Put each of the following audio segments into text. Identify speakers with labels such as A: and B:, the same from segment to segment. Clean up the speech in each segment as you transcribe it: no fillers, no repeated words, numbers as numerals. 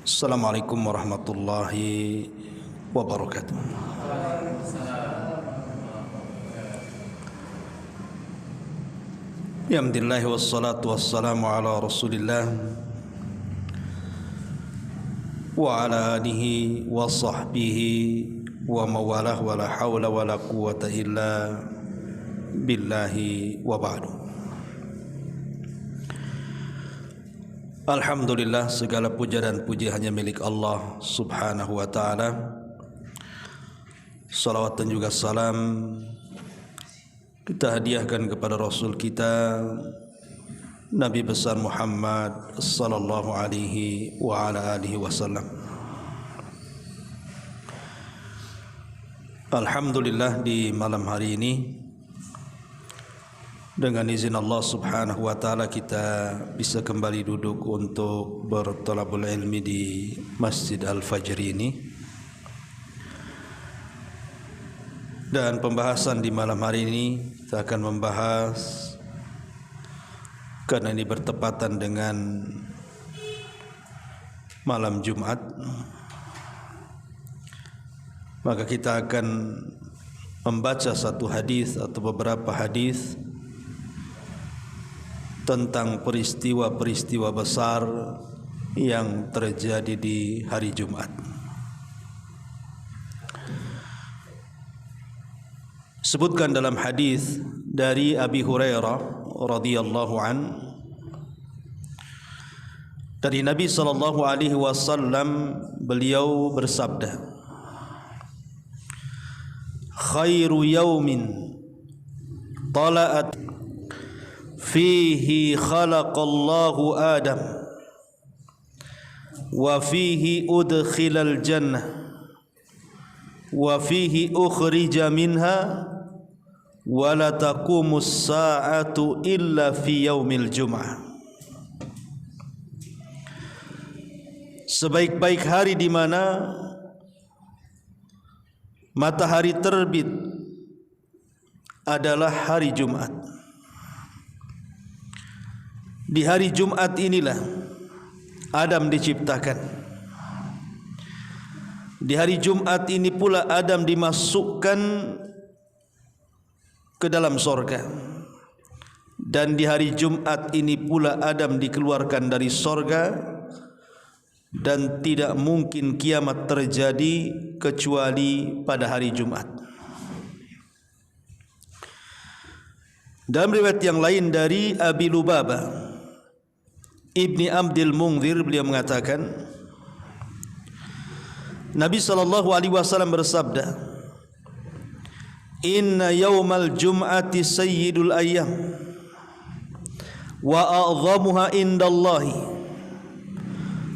A: Assalamualaikum warahmatullahi wabarakatuh. Alhamdulillah wassalatu wassalamu ala Rasulillah wa ala alihi wa sahbihi wa mawalah wa la hawla wa la quwwata illa billahi wa ba'du. Alhamdulillah, segala puja dan puji hanya milik Allah subhanahu wa ta'ala. Salawat dan juga salam kita hadiahkan kepada Rasul kita Nabi besar Muhammad sallallahu alaihi wa ala alihi wasallam. Alhamdulillah, di malam hari ini dengan izin Allah subhanahu wa ta'ala kita bisa kembali duduk untuk bertolabul ilmi di Masjid Al-Fajr ini. Dan pembahasan di malam hari ini kita akan membahas, karena ini bertepatan dengan malam Jumat, maka kita akan membaca satu hadis atau beberapa hadis tentang peristiwa-peristiwa besar yang terjadi di hari Jumat. Sebutkan dalam hadis dari Abi Hurairah radhiyallahu an, dari Nabi sallallahu alaihi wasallam, beliau bersabda, khairu yaumin tala'at fihi khalaqallahu Adam wa fihi udkhilal jannah wa fihi ukhrija minha wa la taqumus sa'atu illa fi yaumil jum'ah. Sebaik-baik hari di mana matahari terbit adalah hari Jumat. Di hari Jumat inilah Adam diciptakan. Di hari Jumat ini pula Adam dimasukkan ke dalam sorga. Dan di hari Jumat ini pula Adam dikeluarkan dari sorga. Dan tidak mungkin kiamat terjadi kecuali pada hari Jumat. Dalam riwayat yang lain dari Abi Lubabah Ibni Abdul Munzir, beliau mengatakan, Nabi sallallahu alaihi wasallam bersabda, inna yaumal jum'ati sayyidul ayyam wa a'zamuha indallahi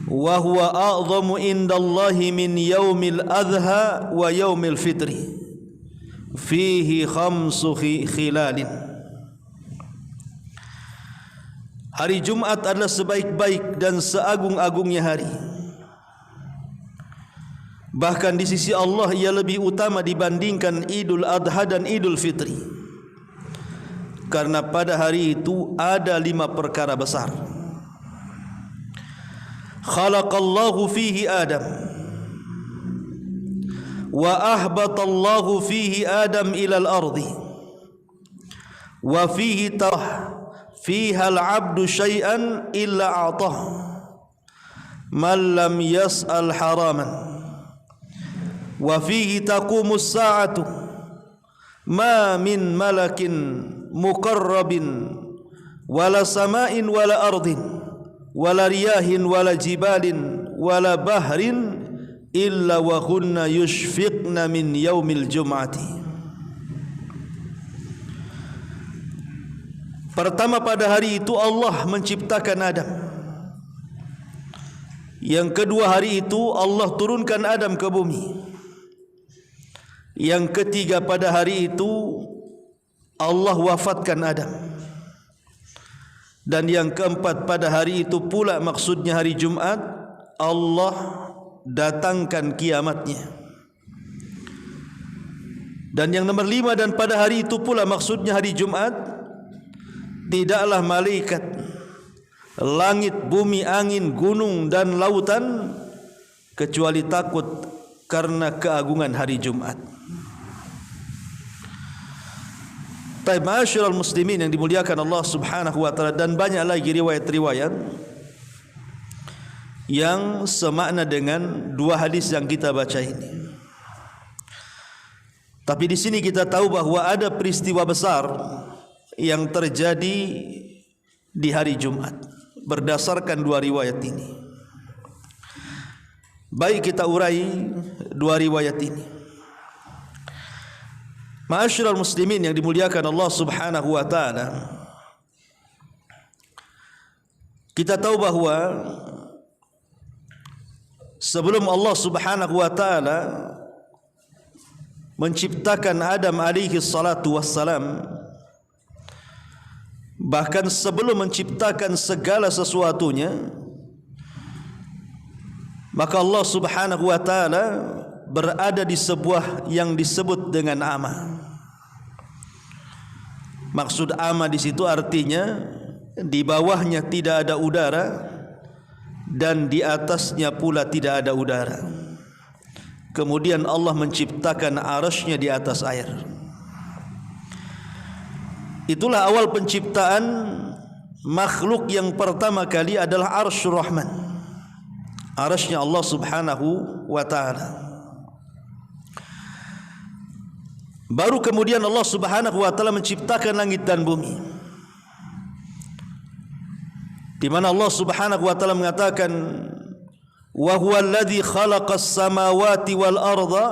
A: wa huwa a'zamu indallahi min yaumil adha wa yaumil fitri fihi khamsu khilalin. Hari Jumat adalah sebaik-baik dan seagung-agungnya hari. Bahkan di sisi Allah ia lebih utama dibandingkan Idul Adha dan Idul Fitri. Karena pada hari itu ada 5 perkara besar. Khalaqallahu fihi Adam wa ahbatallahu fihi Adam ilal ardi wa fihi fiha al-'abdu syai'an illa a'tah man lam yas'al haraman wa fihi taqumus sa'atu ma min malakin muqarrabin wala sama'in wala ardin wala riyahin wala jibalin wala bahrin illa wa hunna yushfiqna min yaumil jum'ati. Pertama, pada hari itu Allah menciptakan Adam. Yang kedua, hari itu Allah turunkan Adam ke bumi. Yang ketiga, pada hari itu Allah wafatkan Adam. Dan yang keempat, pada hari itu pula, maksudnya hari Jumat, Allah datangkan kiamatnya. Dan yang nomor 5, dan pada hari itu pula, maksudnya hari Jumat, tidaklah malaikat, langit, bumi, angin, gunung dan lautan kecuali takut karena keagungan hari Jumat. Baik, ma'asyiral muslimin yang dimuliakan Allah Subhanahu wa taala, dan banyak lagi riwayat-riwayat yang semakna dengan dua hadis yang kita baca ini. Tapi di sini kita tahu bahwa ada peristiwa besar yang terjadi di hari Jumat berdasarkan dua riwayat ini. Baik, kita urai dua riwayat ini. Ma'asyiral muslimin yang dimuliakan Allah Subhanahu wa taala, kita tahu bahwa sebelum Allah Subhanahu wa taala menciptakan Adam alaihi salatu wassalam, bahkan sebelum menciptakan segala sesuatunya, maka Allah Subhanahu wa taala berada di sebuah yang disebut dengan ama. Maksud ama di situ artinya di bawahnya tidak ada udara dan di atasnya pula tidak ada udara. Kemudian Allah menciptakan arasy-Nya di atas air. Itulah awal penciptaan makhluk yang pertama kali adalah Arsyur Rahman, arasy-Nya Allah Subhanahu wa taala. Baru kemudian Allah Subhanahu wa taala menciptakan langit dan bumi, di mana Allah Subhanahu wa taala mengatakan, wa huwal ladzi khalaqas samawati wal arda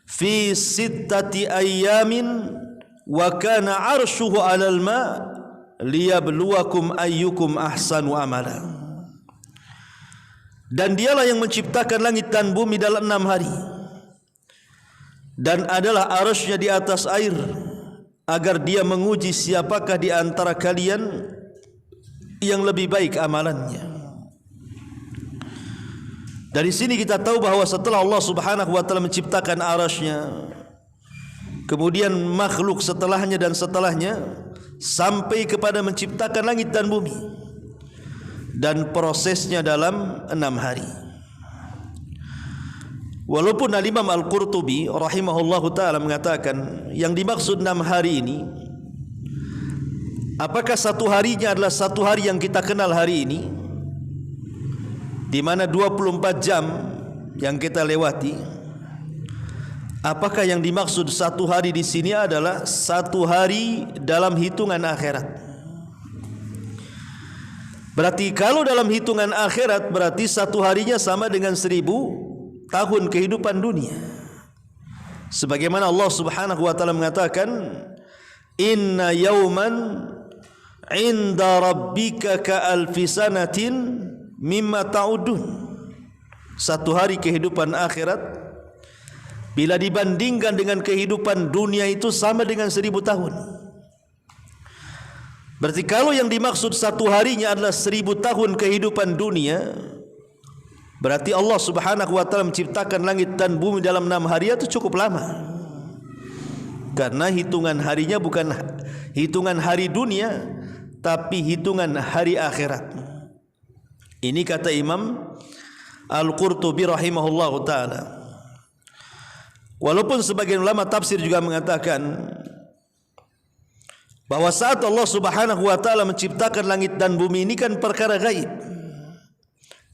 A: fi sittati ayyamin wa kana 'arshuhu 'alal ma' liyabluwakum ayyukum ahsanu amala. Dan dialah yang menciptakan langit dan bumi dalam 6 hari, dan adalah arasy-Nya di atas air, agar Dia menguji siapakah di antara kalian yang lebih baik amalannya. Dari sini kita tahu bahwa setelah Allah Subhanahu wa taala menciptakan arasy-Nya, kemudian makhluk setelahnya dan setelahnya, sampai kepada menciptakan langit dan bumi, dan prosesnya dalam 6 hari. Walaupun Al-Imam Al-Qurtubi rahimahullahu ta'ala mengatakan yang dimaksud 6 hari ini, apakah satu harinya adalah satu hari yang kita kenal hari ini, di mana 24 jam yang kita lewati, apakah yang dimaksud satu hari di sini adalah satu hari dalam hitungan akhirat? Berarti kalau dalam hitungan akhirat, berarti satu harinya sama dengan 1000 tahun kehidupan dunia. Sebagaimana Allah Subhanahu wa taala mengatakan, inna yawman 'inda rabbika ka'alfi sanatin mimma ta'udun. Satu hari kehidupan akhirat bila dibandingkan dengan kehidupan dunia itu sama dengan 1000 tahun. Berarti kalau yang dimaksud satu harinya adalah 1000 tahun kehidupan dunia, berarti Allah Subhanahu wa taala menciptakan langit dan bumi dalam 6 hari itu cukup lama. Karena hitungan harinya bukan hitungan hari dunia, tapi hitungan hari akhirat. Ini kata Imam Al-Qurtubi rahimahullahu taala. Walaupun sebagian ulama tafsir juga mengatakan bahwa saat Allah Subhanahu wa taala menciptakan langit dan bumi ini kan perkara gaib.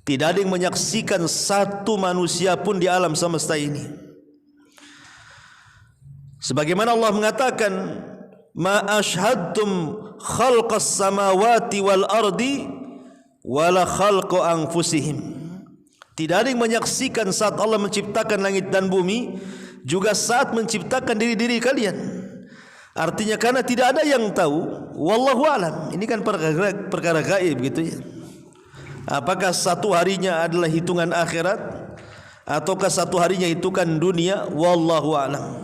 A: Tidak ada yang menyaksikan satu manusia pun di alam semesta ini. Sebagaimana Allah mengatakan, ma ashhadtum khalqas samawati wal ardi wala khalqa anfusihim. Tidak ada yang menyaksikan saat Allah menciptakan langit dan bumi, juga saat menciptakan diri-diri kalian. Artinya karena tidak ada yang tahu, wallahu alam. Ini kan perkara gaib gitu ya. Apakah satu harinya adalah hitungan akhirat ataukah satu harinya hitungan dunia, wallahu alam.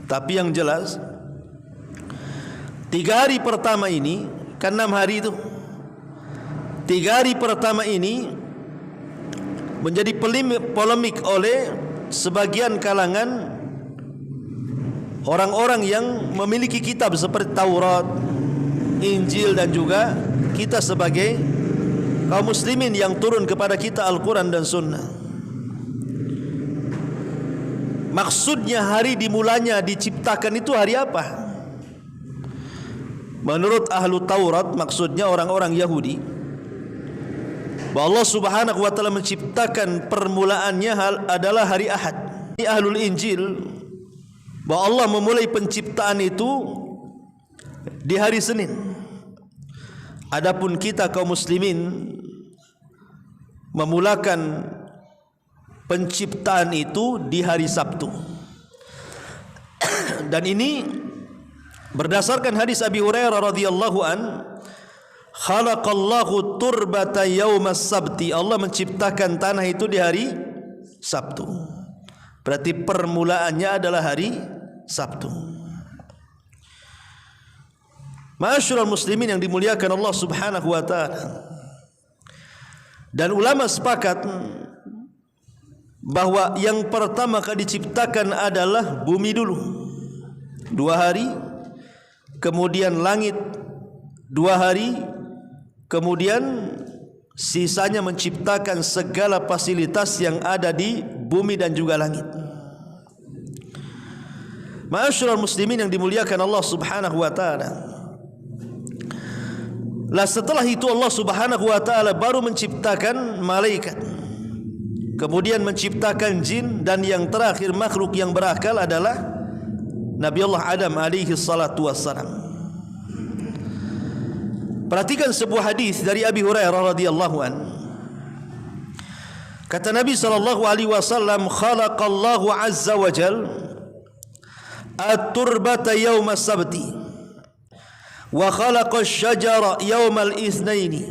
A: Tapi yang jelas 3 hari pertama ini, kan 6 hari itu, 3 hari pertama ini menjadi polemik oleh sebagian kalangan orang-orang yang memiliki kitab seperti Taurat, Injil, dan juga kita sebagai kaum muslimin yang turun kepada kita Al-Quran dan Sunnah. Maksudnya hari dimulanya diciptakan itu hari apa? Menurut ahlu Taurat, maksudnya orang-orang Yahudi, bahwa Allah Subhanahu wa taala menciptakan permulaannya adalah hari Ahad. Ini ahlul Injil, bahwa Allah memulai penciptaan itu di hari Senin. Adapun kita kaum muslimin memulakan penciptaan itu di hari Sabtu. Dan ini berdasarkan hadis Abi Hurairah radhiyallahu an, khalaqallahu turbata yaumas sabti, Allah menciptakan tanah itu di hari Sabtu. Berarti permulaannya adalah hari Sabtu. Ma'asyiral muslimin yang dimuliakan Allah Subhanahu wa taala. Dan ulama sepakat bahwa yang pertama kali diciptakan adalah bumi dulu 2 hari, kemudian langit 2 hari, kemudian sisanya menciptakan segala fasilitas yang ada di bumi dan juga langit. Ma'asyiral muslimin yang dimuliakan Allah Subhanahu wa taala. Lah setelah itu Allah Subhanahu wa taala baru menciptakan malaikat. Kemudian menciptakan jin, dan yang terakhir makhluk yang berakal adalah Nabi Allah Adam alaihi salatu wassalam. Perhatikan sebuah hadis dari Abi Hurairah radhiyallahu an. Kata Nabi sallallahu alaihi wasallam, khalaqallahu azza wa jal at-turbata yawma sabti wa khalaqa asy-syajara yawma al-itsnaini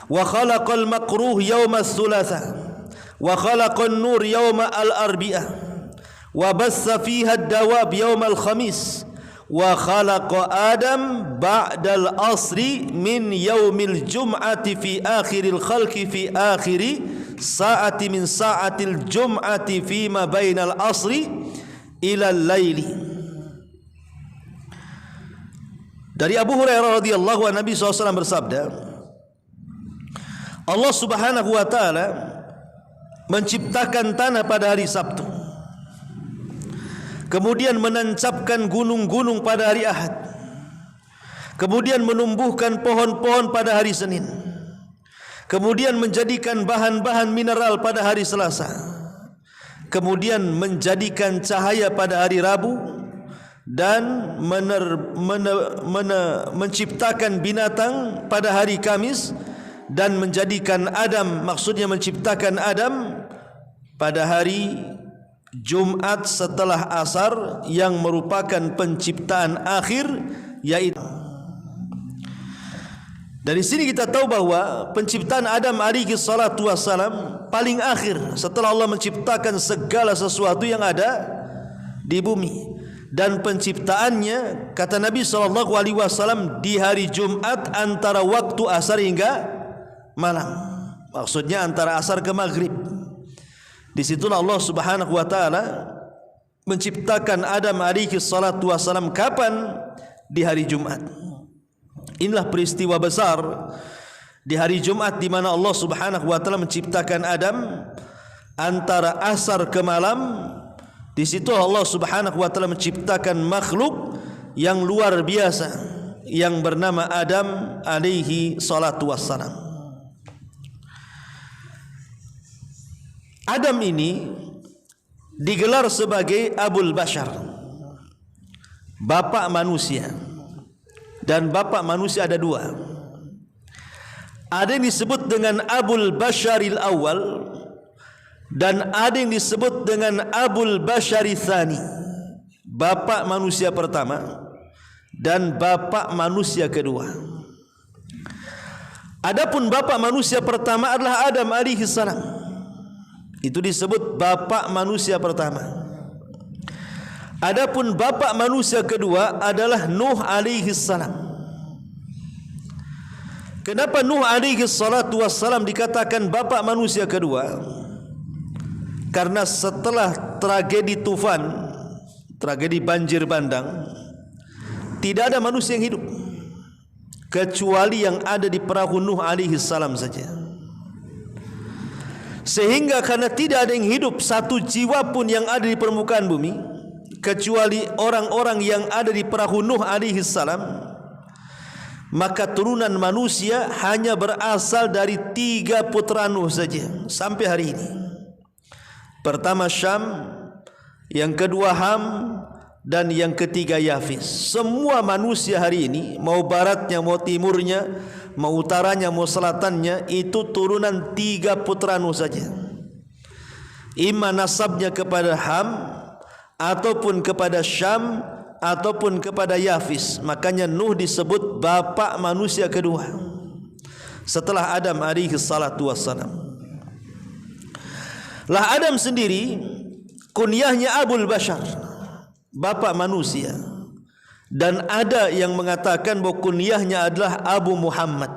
A: wa khalaqa al-makruh yawma ats-tsulatsa wa khalaqa an-nur yawma al-arbi'ah wa bassa fiha ad-dawab yawma al-khamis wa khalaqa Adam ba'da al-asri min yawmil jum'ati fi akhiril khalqi fi akhiri sa'ati min sa'atil jum'ati fi ma bainal asri ila al-laili. Dari Abu Hurairah radhiyallahu anhu, Nabi SAW bersabda, Allah Subhanahu wa taala menciptakan tanah pada hari Sabtu, kemudian menancapkan gunung-gunung pada hari Ahad, kemudian menumbuhkan pohon-pohon pada hari Senin, kemudian menjadikan bahan-bahan mineral pada hari Selasa, kemudian menjadikan cahaya pada hari Rabu, dan menciptakan binatang pada hari Kamis, dan menjadikan Adam, maksudnya menciptakan Adam pada hari Jumat setelah asar, yang merupakan penciptaan akhir, yaitu. Dari sini kita tahu bahwa penciptaan Adam alaihi salatu wassalam paling akhir setelah Allah menciptakan segala sesuatu yang ada di bumi. Dan penciptaannya, kata Nabi SAW, di hari Jumat antara waktu asar hingga malam. Maksudnya antara asar ke maghrib. Disitulah Allah Subhanahu wa taala menciptakan Adam alaihi salatu wassalam. Kapan? Di hari Jumat. Inilah peristiwa besar di hari Jumat, di mana Allah Subhanahu wa taala menciptakan Adam antara asar ke malam. Di situ Allah Subhanahu wa taala menciptakan makhluk yang luar biasa yang bernama Adam alaihi salatu wassalam. Adam ini digelar sebagai Abul Bashar, bapak manusia. Dan bapak manusia ada 2. Ada yang disebut dengan Abul Basharil Awal, dan ada yang disebut dengan Abul Bashari Tsani, bapak manusia pertama dan bapak manusia kedua. Adapun bapak manusia pertama adalah Adam alaihi salam. Itu disebut bapak manusia pertama. Adapun bapak manusia kedua adalah Nuh alaihi salam. Kenapa Nuh alaihi salatu wassalam dikatakan bapak manusia kedua? Karena setelah tragedi tufan, tragedi banjir bandang, tidak ada manusia yang hidup. kecuali yang ada di perahu Nuh alaihi salam saja. Sehingga karena tidak ada yang hidup satu jiwa pun yang ada di permukaan bumi kecuali orang-orang yang ada di perahu Nuh alaihi salam, maka turunan manusia hanya berasal dari 3 putra Nuh saja sampai hari ini. Pertama Syam, yang kedua Ham, dan yang ketiga Yafis. Semua manusia hari ini, mau baratnya, mau timurnya, mau utaranya, mau selatannya, itu turunan 3 putra Nuh saja. Ima nasabnya kepada Ham, ataupun kepada Syam, ataupun kepada Yafis. Makanya Nuh disebut bapak manusia kedua setelah Adam alaihi salatu wassalam. Lah Adam sendiri kunyahnya Abul Bashar, bapak manusia. Dan ada yang mengatakan bahwa kunyahnya adalah Abu Muhammad.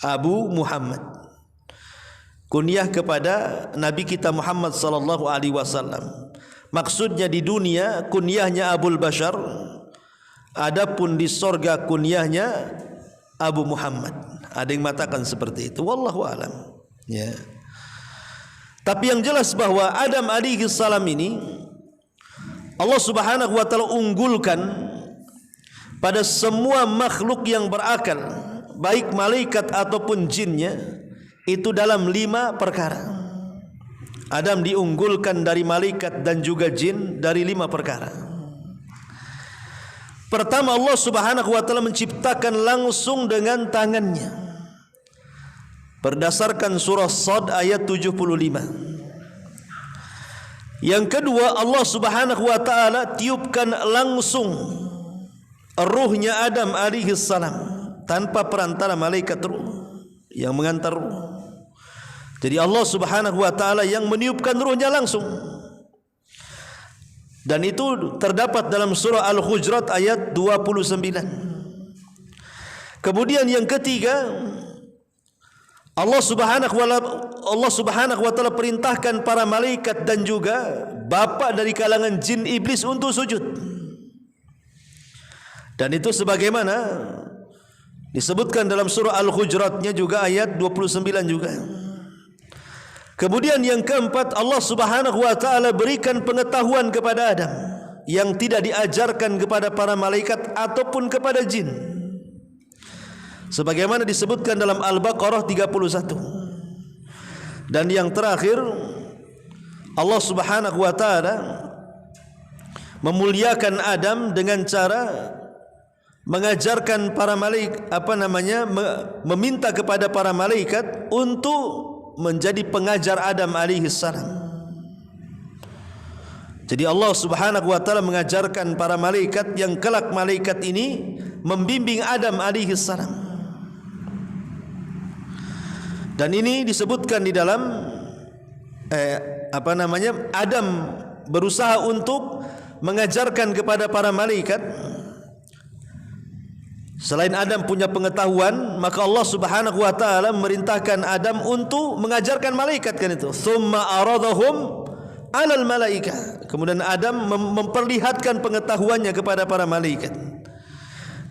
A: Abu Muhammad, kunyah kepada Nabi kita Muhammad sallallahu alaihi wasallam. Maksudnya di dunia kunyahnya Abul Bashar, adapun di sorga kunyahnya Abu Muhammad. Ada yang mengatakan seperti itu, wallahu alam. Ya. Tapi yang jelas bahwa Adam alaihi salam ini Allah Subhanahu wa taala unggulkan pada semua makhluk yang berakal, baik malaikat ataupun jinnya, itu dalam 5 perkara. Adam diunggulkan dari malaikat dan juga jin dari 5 perkara. Pertama, Allah Subhanahu wa taala menciptakan langsung dengan tangannya. Berdasarkan surah Shad ayat 75. Yang kedua, Allah Subhanahu wa taala tiupkan langsung ruhnya Adam alaihi salam tanpa perantara malaikat ruh yang mengantar ruh. Jadi Allah Subhanahu wa taala yang meniupkan ruhnya langsung. Dan itu terdapat dalam surah Al-Hujurat ayat 29. Kemudian yang ketiga, Allah Subhanahu wa taala perintahkan para malaikat dan juga bapa dari kalangan jin iblis untuk sujud. Dan itu sebagaimana disebutkan dalam surah Al-Hujuratnya juga ayat 29 juga. Kemudian yang keempat, Allah Subhanahu wa taala berikan pengetahuan kepada Adam yang tidak diajarkan kepada para malaikat ataupun kepada jin. Sebagaimana disebutkan dalam Al-Baqarah 31. Dan yang terakhir, Allah Subhanahu wa taala memuliakan Adam dengan cara mengajarkan para malaikat meminta kepada para malaikat untuk menjadi pengajar Adam alaihi salam. Jadi Allah Subhanahu wa taala mengajarkan para malaikat yang kelak malaikat ini membimbing Adam alaihi salam. Dan ini disebutkan di dalam Adam berusaha untuk mengajarkan kepada para malaikat. Selain Adam punya pengetahuan, maka Allah Subhanahu wa taala memerintahkan Adam untuk mengajarkan malaikat, kan itu. Tsumma aradahum 'alal malaikah. Kemudian Adam memperlihatkan pengetahuannya kepada para malaikat.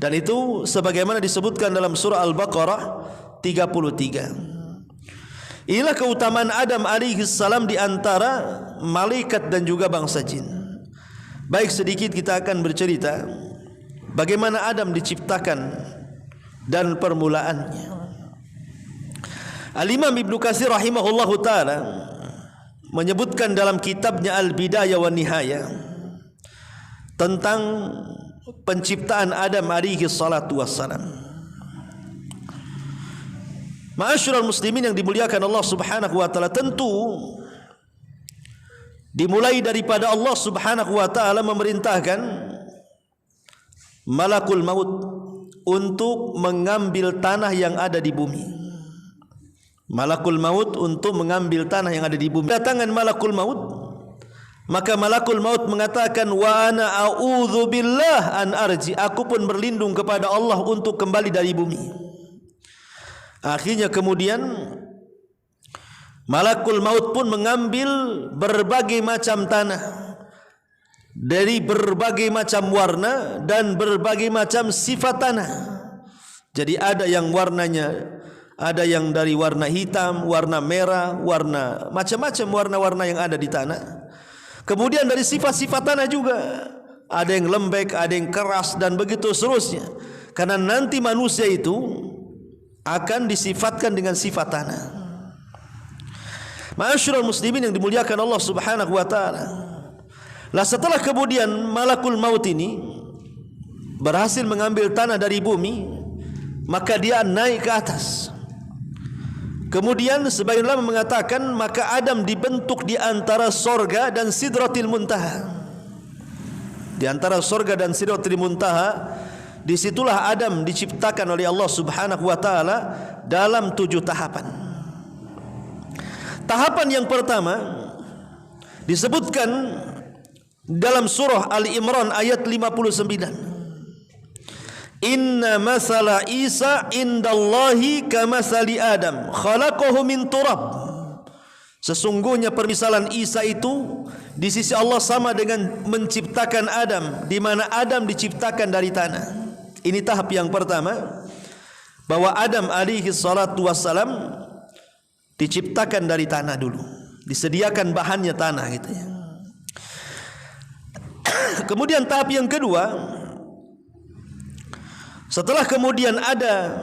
A: Dan itu sebagaimana disebutkan dalam surah Al-Baqarah 33. Inilah keutamaan Adam alaihi salam di antara malaikat dan juga bangsa jin. Baik, sedikit kita akan bercerita bagaimana Adam diciptakan dan permulaannya. Al-Imam Ibnu Katsir rahimahullahu taala menyebutkan dalam kitabnya Al-Bidayah wa Nihayah tentang penciptaan Adam alaihi salatu wassalam. Ma'asyiral muslimin yang dimuliakan Allah Subhanahu wa taala, tentu dimulai daripada Allah Subhanahu wa taala memerintahkan malakul maut untuk mengambil tanah yang ada di bumi. Malakul maut untuk mengambil tanah yang ada di bumi. Datangan malakul maut, maka malakul maut mengatakan, wa ana a'udzu billah an arji. Aku pun berlindung kepada Allah untuk kembali dari bumi. Akhirnya kemudian malakul maut pun mengambil berbagai macam tanah dari berbagai macam warna dan berbagai macam sifat tanah. Jadi ada yang warnanya, ada yang dari warna hitam, warna merah, warna macam-macam warna-warna yang ada di tanah. Kemudian dari sifat-sifat tanah juga, ada yang lembek, ada yang keras, dan begitu seterusnya. Karena nanti manusia itu akan disifatkan dengan sifat tanah. Ma'asyiral muslimin yang dimuliakan Allah Subhanahu wa taala. Lah setelah kemudian malakul maut ini berhasil mengambil tanah dari bumi, maka dia naik ke atas. Kemudian sebagian ulama mengatakan maka Adam dibentuk di antara sorga dan Sidratil Muntaha. Di antara sorga dan Sidratil Muntaha, disitulah Adam diciptakan oleh Allah Subhanahu wa taala dalam 7 tahapan. Tahapan yang pertama disebutkan dalam surah Ali Imran ayat 59. Inna masala Isa indallahi kamasali Adam khalaqahu min turab. Sesungguhnya permisalan Isa itu di sisi Allah sama dengan menciptakan Adam, di mana Adam diciptakan dari tanah. Ini tahap yang pertama, bahwa Adam alaihi salatu wassalam diciptakan dari tanah dulu, disediakan bahannya tanah gitu ya. Kemudian tahap yang kedua, setelah kemudian ada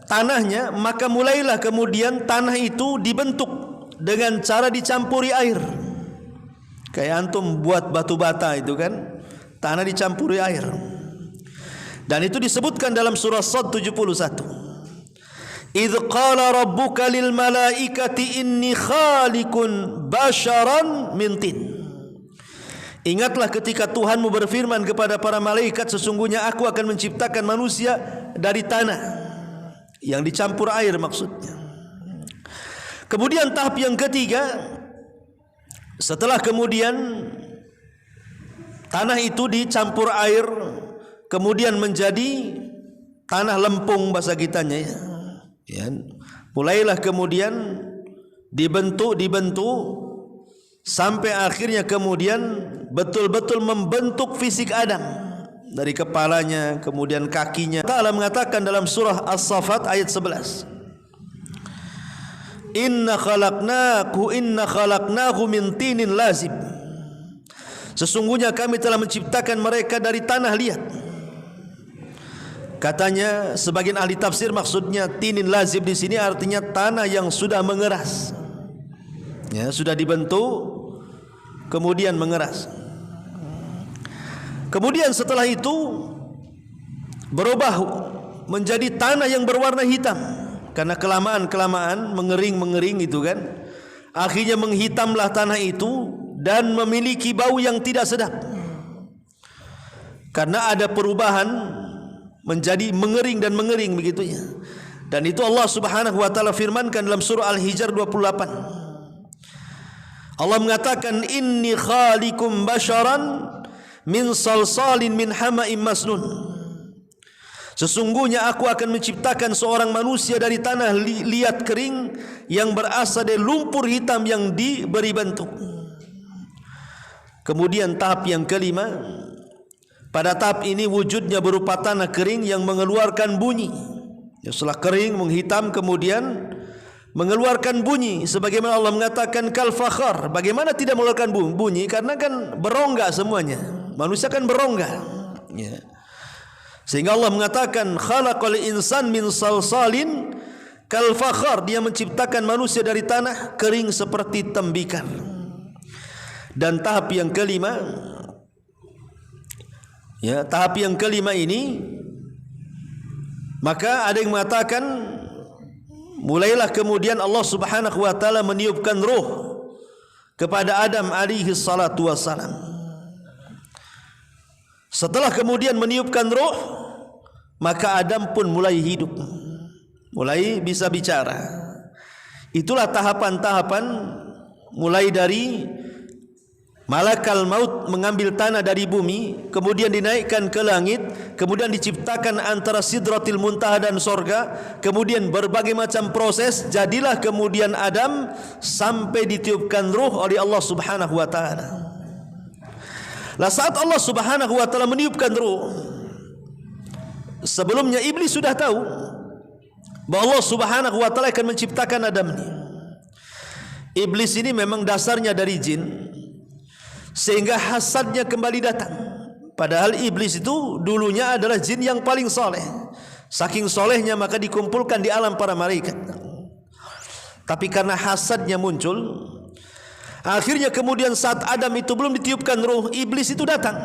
A: tanahnya, maka mulailah kemudian tanah itu dibentuk dengan cara dicampuri air. Kayak antum buat batu bata itu kan, tanah dicampuri air. Dan itu disebutkan dalam surah Sad 71. Idz qala rabbuka lil malaikati inni khaliqun basharan min tin. Ingatlah ketika Tuhanmu berfirman kepada para malaikat, sesungguhnya aku akan menciptakan manusia dari tanah yang dicampur air maksudnya. Kemudian tahap yang ketiga, setelah kemudian tanah itu dicampur air, kemudian menjadi tanah lempung bahasa kitanya ya. Mulailah kemudian dibentuk sampai akhirnya kemudian betul-betul membentuk fisik Adam, dari kepalanya kemudian kakinya. Ta'ala mengatakan dalam surah As-Saffat ayat 11, Inna khalaqnahu min tinin lazib. Sesungguhnya kami telah menciptakan mereka dari tanah liat. Katanya sebagian ahli tafsir, maksudnya tinin lazib di sini artinya tanah yang sudah mengeras. Ya, sudah dibentuk kemudian mengeras. Kemudian setelah itu berubah menjadi tanah yang berwarna hitam, karena kelamaan mengering itu kan, akhirnya menghitamlah tanah itu dan memiliki bau yang tidak sedap, karena ada perubahan menjadi mengering begitu ya. Dan itu Allah Subhanahu wa taala firmankan dalam surah Al-Hijr 28. Allah mengatakan inni khaliqum basharan min salsalin min hama'im masnun. Sesungguhnya aku akan menciptakan seorang manusia dari tanah liat kering yang berasal dari lumpur hitam yang diberi bentuk. Kemudian tahap yang kelima, pada tahap ini wujudnya berupa tanah kering yang mengeluarkan bunyi. Setelah kering menghitam kemudian mengeluarkan bunyi, sebagaimana Allah mengatakan kal fakhar. Bagaimana tidak mengeluarkan bunyi? Karena kan berongga semuanya. Manusia kan berongga ya. Sehingga Allah mengatakan khalaqal insan min salsalin kal fakhar. Dia menciptakan manusia dari tanah kering seperti tembikar. Dan tahap yang kelima, ya, tahap yang kelima ini, maka ada yang mengatakan mulailah kemudian Allah Subhanahu wa taala meniupkan ruh kepada Adam alaihi salatu wassalam. Setelah kemudian meniupkan ruh, maka Adam pun mulai hidup, mulai bisa bicara. Itulah tahapan-tahapan, mulai dari malakal maut mengambil tanah dari bumi, kemudian dinaikkan ke langit, kemudian diciptakan antara Sidratil Muntaha dan sorga, kemudian berbagai macam proses, jadilah kemudian Adam sampai ditiupkan ruh oleh Allah Subhanahu wa taala. Lah saat Allah Subhanahu wa taala meniupkan ruh, sebelumnya iblis sudah tahu bahwa Allah Subhanahu wa taala akan menciptakan Adam ini. Iblis ini memang dasarnya dari jin, sehingga hasadnya kembali datang. Padahal iblis itu dulunya adalah jin yang paling soleh. Saking solehnya maka dikumpulkan di alam para malaikat. Tapi karena hasadnya muncul, akhirnya kemudian saat Adam itu belum ditiupkan ruh, iblis itu datang.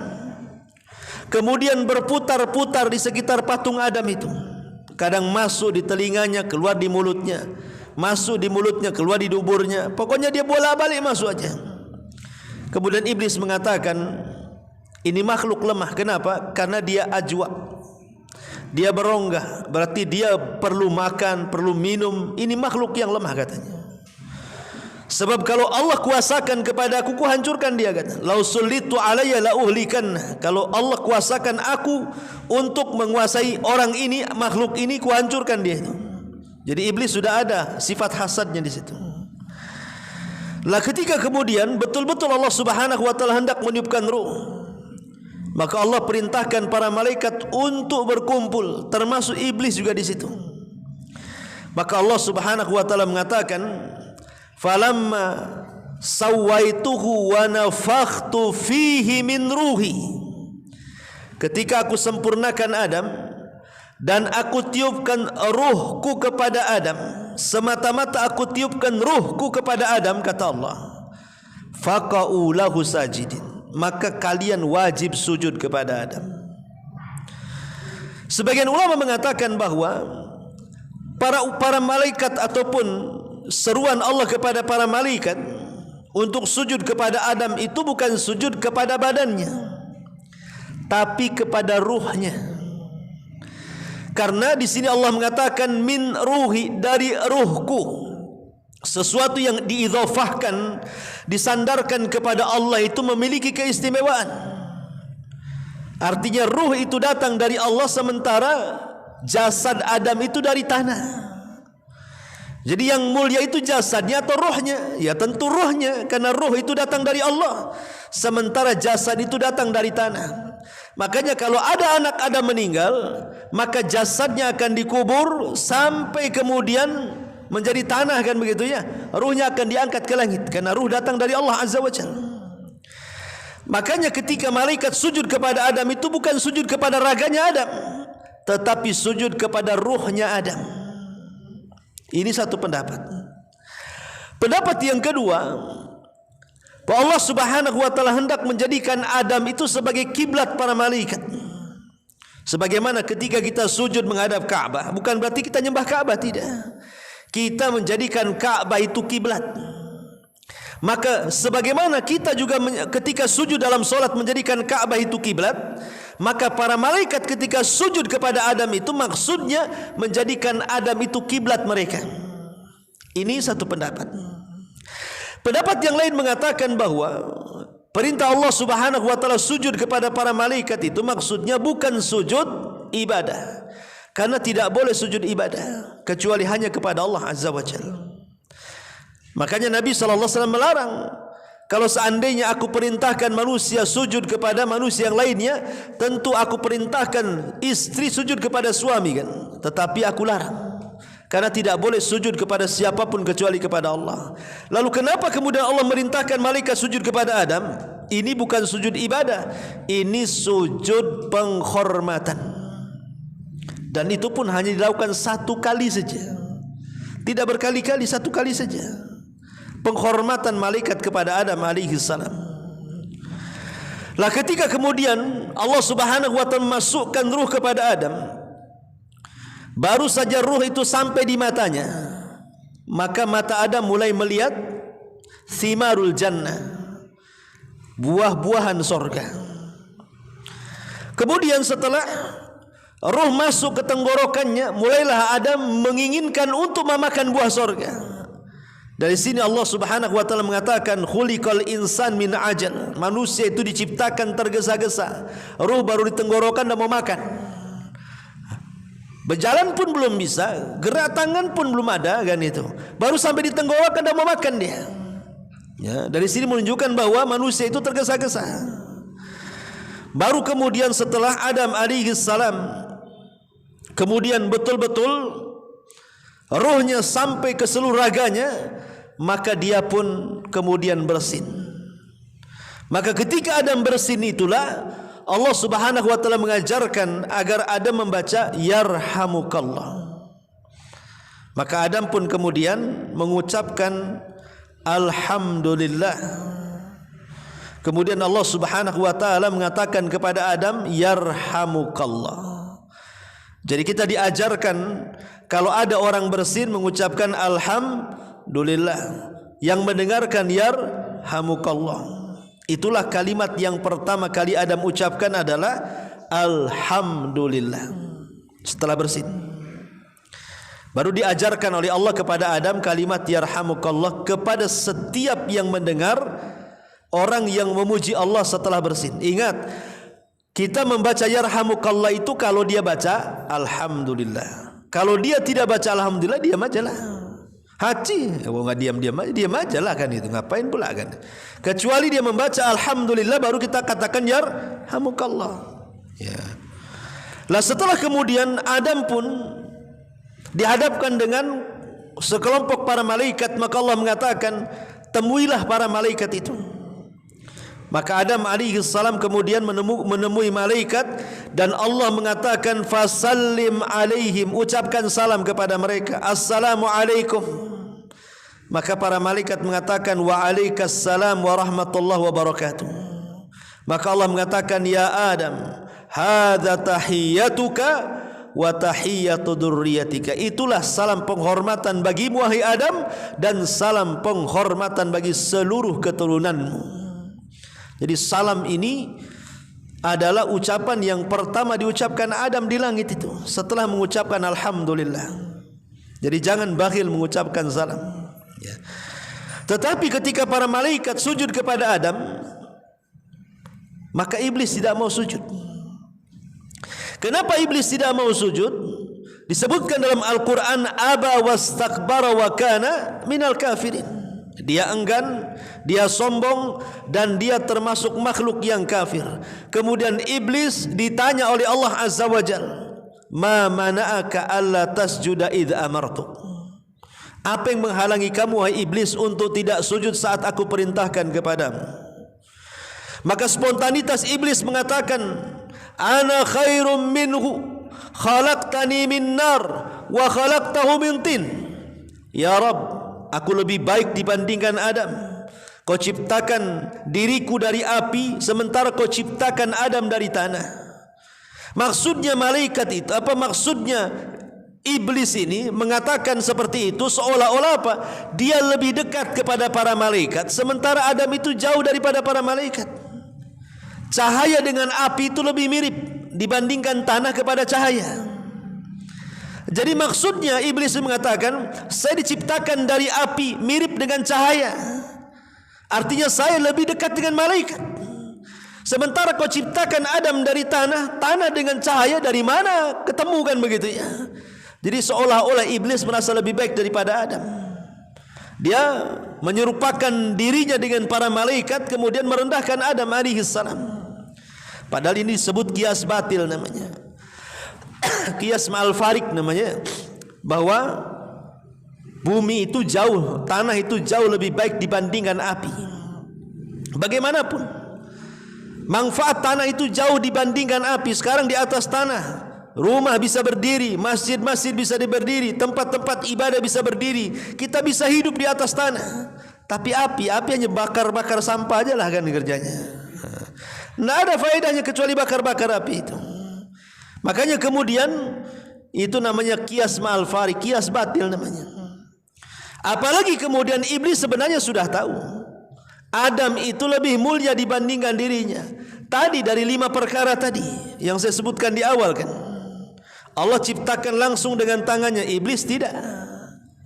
A: Kemudian berputar-putar di sekitar patung Adam itu. Kadang masuk di telinganya, keluar di mulutnya, masuk di mulutnya, keluar di duburnya. Pokoknya dia bolak-balik masuk aja. Kemudian iblis mengatakan, ini makhluk lemah. Kenapa? Karena dia ajwa, dia berongga, berarti dia perlu makan, perlu minum. Ini makhluk yang lemah katanya. Sebab kalau Allah kuasakan kepada aku, hancurkan dia kata. Lau sulitu alayya la uhlikan. Kalau Allah kuasakan aku untuk menguasai orang ini, makhluk ini, kuhancurkan dia itu. Jadi iblis sudah ada sifat hasadnya di situ. Lah ketika kemudian betul-betul Allah Subhanahu wa taala hendak meniupkan ruh, maka Allah perintahkan para malaikat untuk berkumpul, termasuk iblis juga di situ. Maka Allah Subhanahu wa taala mengatakan, falamma sawaituhu wa nafakhtu fihi min ruhi. Ketika aku sempurnakan Adam dan aku tiupkan ruhku kepada Adam, semata-mata aku tiupkan ruhku kepada Adam, kata Allah, faqa'u lahu sajidin, maka kalian wajib sujud kepada Adam. Sebagian ulama mengatakan bahwa para malaikat ataupun seruan Allah kepada para malaikat untuk sujud kepada Adam itu bukan sujud kepada badannya, tapi kepada ruhnya. Karena di sini Allah mengatakan min ruhi, dari ruhku. Sesuatu yang diidhafahkan, disandarkan kepada Allah itu memiliki keistimewaan. Artinya ruh itu datang dari Allah, sementara jasad Adam itu dari tanah. Jadi yang mulia itu jasadnya atau rohnya? Ya tentu rohnya, karena roh itu datang dari Allah, sementara jasad itu datang dari tanah. Makanya kalau ada anak Adam meninggal, maka jasadnya akan dikubur sampai kemudian menjadi tanah, kan begitu ya. Ruhnya akan diangkat ke langit karena ruh datang dari Allah Azza wa Jalla. Makanya ketika malaikat sujud kepada Adam itu bukan sujud kepada raganya Adam, tetapi sujud kepada ruhnya Adam. Ini satu pendapat. Pendapat yang kedua, bahwa Allah Subhanahu wa taala hendak menjadikan Adam itu sebagai kiblat para malaikat. Sebagaimana ketika kita sujud menghadap Ka'bah, bukan berarti kita nyembah Ka'bah, tidak. Kita menjadikan Ka'bah itu kiblat. Maka sebagaimana kita juga ketika sujud dalam solat menjadikan Ka'bah itu kiblat, maka para malaikat ketika sujud kepada Adam itu maksudnya menjadikan Adam itu kiblat mereka. Ini satu pendapat. Pendapat yang lain mengatakan bahwa perintah Allah Subhanahu wa taala sujud kepada para malaikat itu maksudnya bukan sujud ibadah. Karena tidak boleh sujud ibadah kecuali hanya kepada Allah Azza wa Jalla. Makanya Nabi sallallahu alaihi wasallam melarang, kalau seandainya aku perintahkan manusia sujud kepada manusia yang lainnya, tentu aku perintahkan istri sujud kepada suami kan. Tetapi aku larang, karena tidak boleh sujud kepada siapapun kecuali kepada Allah. Lalu kenapa kemudian Allah merintahkan malaikat sujud kepada Adam? Ini bukan sujud ibadah, ini sujud penghormatan. Dan itu pun hanya dilakukan satu kali saja, tidak berkali-kali, satu kali saja. Penghormatan malaikat kepada Adam alaihi salam. Lah ketika kemudian Allah Subhanahu wa taala memasukkan ruh kepada Adam, baru saja ruh itu sampai di matanya, maka mata Adam mulai melihat thimarul jannah, buah-buahan sorga. Kemudian setelah ruh masuk ke tenggorokannya, mulailah Adam menginginkan untuk memakan buah sorga. Dari sini Allah Subhanahu wa taala mengatakan khuliqal insan min ajal. Manusia itu diciptakan tergesa-gesa. Ruh baru di tenggorokan dan mau makan. Berjalan pun belum bisa, gerak tangan pun belum ada kan itu. Baru sampai di tenggorokan dan mau makan dia. Ya, dari sini menunjukkan bahwa manusia itu tergesa-gesa. Baru kemudian setelah Adam alaihi salam kemudian betul-betul rohnya sampai ke seluruh raganya, maka dia pun kemudian bersin. Maka ketika Adam bersin itulah Allah Subhanahu wa taala mengajarkan agar Adam membaca yarhamukallah. Maka Adam pun kemudian mengucapkan alhamdulillah. Kemudian Allah Subhanahu wa taala mengatakan kepada Adam yarhamukallah. Jadi kita diajarkan kalau ada orang bersin mengucapkan alhamdulillah, yang mendengarkan yarhamukallah. Itulah kalimat yang pertama kali Adam ucapkan adalah alhamdulillah setelah bersin. Baru diajarkan oleh Allah kepada Adam kalimat yarhamukallah kepada setiap yang mendengar orang yang memuji Allah setelah bersin. Ingat, kita membaca yarhamukallah itu kalau dia baca alhamdulillah. Kalau dia tidak baca alhamdulillah, diam ajalah. Haji, enggak diam-diam aja, diam ajalah kan itu. Ngapain pula kan? Kecuali dia membaca alhamdulillah baru kita katakan yarhamukallah. Ya. Lah setelah kemudian Adam pun dihadapkan dengan sekelompok para malaikat, maka Allah mengatakan, temuilah para malaikat itu. Maka Adam alaihi salam kemudian menemui malaikat dan Allah mengatakan fasallim alaihim, ucapkan salam kepada mereka, assalamualaikum. Maka para malaikat mengatakan wa alaikassalam wa rahmatullahi wa barakatuh. Maka Allah mengatakan ya Adam, hadza tahiyyatuka wa tahiyyatu dzurriyyatika. Itulah salam penghormatan bagimu wahai Adam dan salam penghormatan bagi seluruh keturunanmu. Jadi salam ini adalah ucapan yang pertama diucapkan Adam di langit itu setelah mengucapkan alhamdulillah. Jadi jangan bakhil mengucapkan salam. Ya. Tetapi ketika para malaikat sujud kepada Adam, maka iblis tidak mau sujud. Kenapa iblis tidak mau sujud? Disebutkan dalam Al-Quran, aba wastakbara wa kana minal kafirin. Dia enggan, dia sombong, dan dia termasuk makhluk yang kafir. Kemudian iblis ditanya oleh Allah Azza wa Jalla, ma mana'aka alla tasjuda idh amartuk. Apa yang menghalangi kamu wahai iblis untuk tidak sujud saat aku perintahkan kepadamu? Maka spontanitas iblis mengatakan, ana khairum minhu khalaqtani min nar wa khalaqtahu min tin. Ya Rabb, aku lebih baik dibandingkan Adam. Kau ciptakan diriku dari api, sementara kau ciptakan Adam dari tanah. Maksudnya malaikat itu, apa maksudnya iblis ini mengatakan seperti itu seolah-olah apa? Dia lebih dekat kepada para malaikat, sementara Adam itu jauh daripada para malaikat. Cahaya dengan api itu lebih mirip dibandingkan tanah kepada cahaya. Jadi maksudnya iblis mengatakan, saya diciptakan dari api mirip dengan cahaya. Artinya saya lebih dekat dengan malaikat. Sementara kau ciptakan Adam dari tanah, tanah dengan cahaya dari mana ketemu kan begitu ya. Jadi seolah-olah iblis merasa lebih baik daripada Adam. Dia menyerupakan dirinya dengan para malaikat, kemudian merendahkan Adam alaihi salam. Padahal ini disebut kias batil namanya. Qiyas ma'al farik namanya, bahwa bumi itu jauh, tanah itu jauh lebih baik dibandingkan api. Bagaimanapun manfaat tanah itu jauh dibandingkan api. Sekarang di atas tanah rumah bisa berdiri, masjid-masjid bisa berdiri, tempat-tempat ibadah bisa berdiri, kita bisa hidup di atas tanah. Tapi api hanya bakar-bakar sampah aja lah kan kerjanya. Tidak ada faedahnya kecuali bakar-bakar api itu. Makanya kemudian itu namanya kias ma'al farik, kias batil namanya. Apalagi kemudian iblis sebenarnya sudah tahu Adam itu lebih mulia dibandingkan dirinya. Tadi dari 5 perkara tadi yang saya sebutkan di awal kan, Allah ciptakan langsung dengan tangannya, iblis tidak.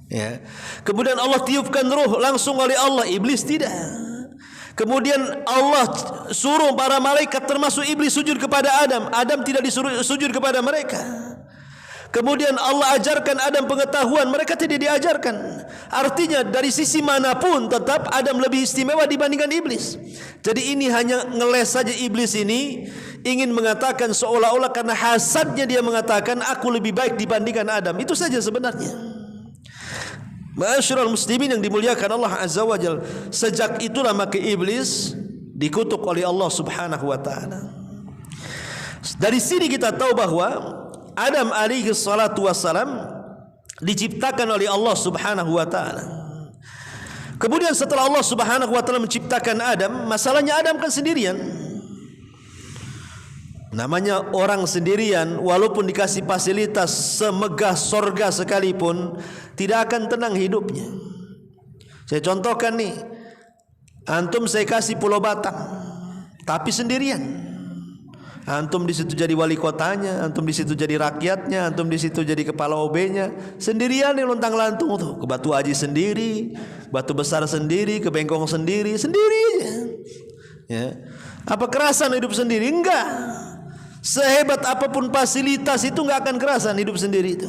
A: Ya. Kemudian Allah tiupkan ruh langsung oleh Allah, iblis tidak. Kemudian Allah suruh para malaikat termasuk iblis sujud kepada Adam. Adam tidak disuruh sujud kepada mereka. Kemudian Allah ajarkan Adam pengetahuan, mereka tidak diajarkan. Artinya dari sisi manapun tetap Adam lebih istimewa dibandingkan iblis. Jadi ini hanya ngeles saja iblis ini, ingin mengatakan seolah-olah karena hasadnya dia mengatakan aku lebih baik dibandingkan Adam. Itu saja sebenarnya. Ma'asyiral muslimin yang dimuliakan Allah Azza wa Jalla, sejak itulah maka iblis dikutuk oleh Allah Subhanahu wa taala. Dari sini kita tahu bahwa Adam alaihi salatu wassalam diciptakan oleh Allah Subhanahu wa taala. Kemudian setelah Allah Subhanahu wa taala menciptakan Adam, masalahnya Adam kan sendirian. Namanya orang sendirian, walaupun dikasih fasilitas semegah sorga sekalipun, tidak akan tenang hidupnya. Saya contohkan nih, antum saya kasih Pulau Batam, tapi sendirian. Antum di situ jadi wali kotanya, antum di situ jadi rakyatnya, antum di situ jadi kepala OB-nya, sendirian nih lontang-lantung tuh, ke Batu Haji sendiri, Batu Besar sendiri, ke Bengkong sendiri, sendirinya. Ya. Apa kerasan hidup sendiri? Enggak. Sehebat apapun fasilitas itu enggak akan kerasan hidup sendiri itu.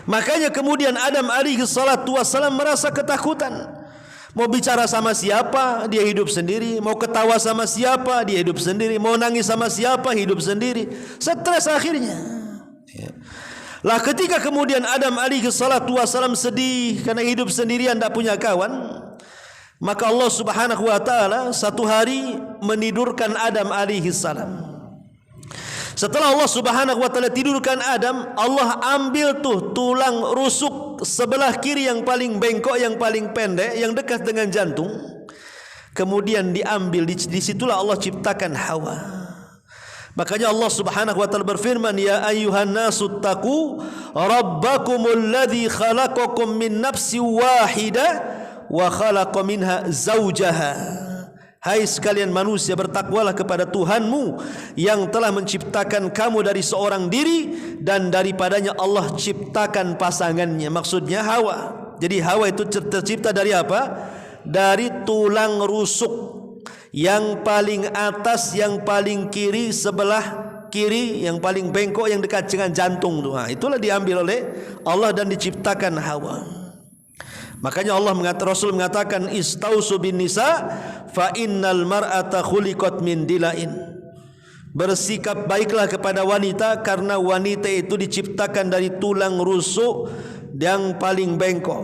A: Makanya kemudian Adam alaihi salatu wassalam merasa ketakutan. Mau bicara sama siapa, dia hidup sendiri. Mau ketawa sama siapa, dia hidup sendiri. Mau nangis sama siapa, hidup sendiri. Stres akhirnya. Ya. Lah ketika kemudian Adam alaihi salatu wassalam sedih karena hidup sendirian, tidak punya kawan, maka Allah Subhanahu wa taala satu hari menidurkan Adam alaihi salam. Setelah Allah Subhanahu wa taala tidurkan Adam, Allah ambil tuh tulang rusuk sebelah kiri yang paling bengkok, yang paling pendek, yang dekat dengan jantung. Kemudian diambil, disitulah Allah ciptakan Hawa. Makanya Allah Subhanahu wa taala berfirman, ya ayyuhan nasu taqu rabbakumul ladzi khalaqakum min nafsin wahidah wa khalaqa minha zawjaha. Hai sekalian manusia, bertakwalah kepada Tuhanmu yang telah menciptakan kamu dari seorang diri, dan daripadanya Allah ciptakan pasangannya, maksudnya Hawa. Jadi Hawa itu tercipta dari apa? Dari tulang rusuk yang paling atas, yang paling kiri, sebelah kiri, yang paling bengkok, yang dekat dengan jantung. Nah, itulah diambil oleh Allah dan diciptakan Hawa. Makanya Rasul mengatakan, istausu bin nisa fa innal mar'ata khuliqat min dilain. Bersikap baiklah kepada wanita, karena wanita itu diciptakan dari tulang rusuk yang paling bengkok.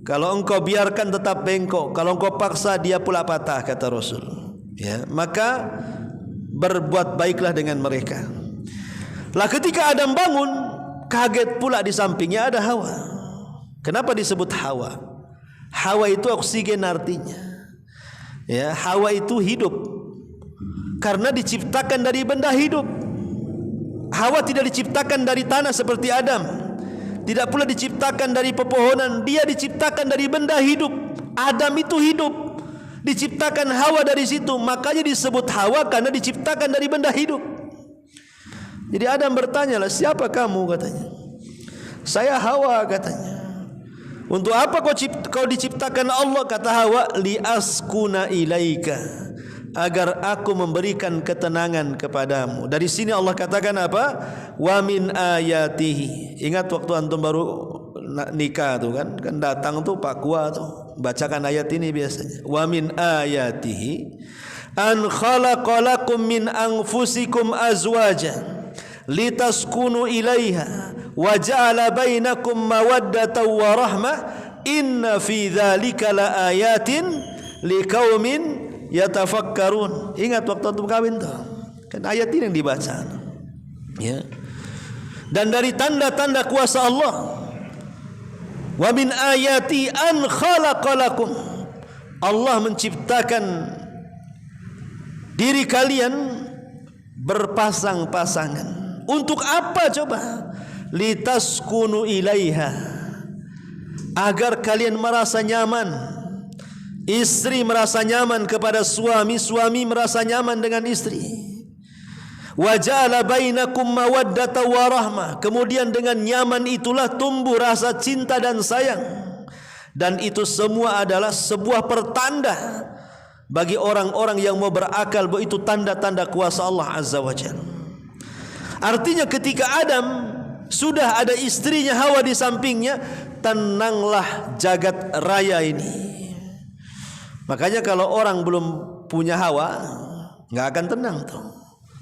A: Kalau engkau biarkan tetap bengkok, kalau engkau paksa dia pula patah, kata Rasul. Ya, maka berbuat baiklah dengan mereka. Lah ketika Adam bangun, kaget pula di sampingnya ada Hawa. Kenapa disebut Hawa? Hawa itu oksigen artinya. Ya, Hawa itu hidup karena diciptakan dari benda hidup. Hawa tidak diciptakan dari tanah seperti Adam, tidak pula diciptakan dari pepohonan. Dia diciptakan dari benda hidup. Adam itu hidup, diciptakan Hawa dari situ. Makanya disebut Hawa karena diciptakan dari benda hidup. Jadi Adam bertanya, lah siapa kamu, katanya. Saya Hawa, katanya. Untuk apa kau diciptakan Allah, kata Hawa, li askuna ilaika, agar aku memberikan ketenangan kepadamu. Dari sini Allah katakan apa? Wa min ayatihi. Ingat waktu antum baru nikah tuh kan datang tuh Pak Kua tuh bacakan ayat ini biasanya. Wa min ayatihi an khalaqalakum min anfusikum azwajan litaskunu ilaiha wa ja'ala bainakum mawaddatan wa rahmah inna fi dzalika laayatin liqaumin yatafakkarun. Ingat waktu antum kawin tuh kan ayat ini yang dibaca ya. Dan dari tanda-tanda kuasa Allah, wa min ayati an khalaqalakum, Allah menciptakan diri kalian berpasang-pasangan. Untuk apa coba? Litaskunu ilaiha, agar kalian merasa nyaman. Istri merasa nyaman kepada suami, suami merasa nyaman dengan istri. Wa ja'ala bainakum mawaddatan wa rahmah, kemudian dengan nyaman itulah tumbuh rasa cinta dan sayang. Dan itu semua adalah sebuah pertanda bagi orang-orang yang mau berakal bahwa itu tanda-tanda kuasa Allah Azza wa Jalla. Artinya ketika Adam sudah ada istrinya Hawa di sampingnya, tenanglah jagat raya ini. Makanya kalau orang belum punya Hawa, nggak akan tenang tuh.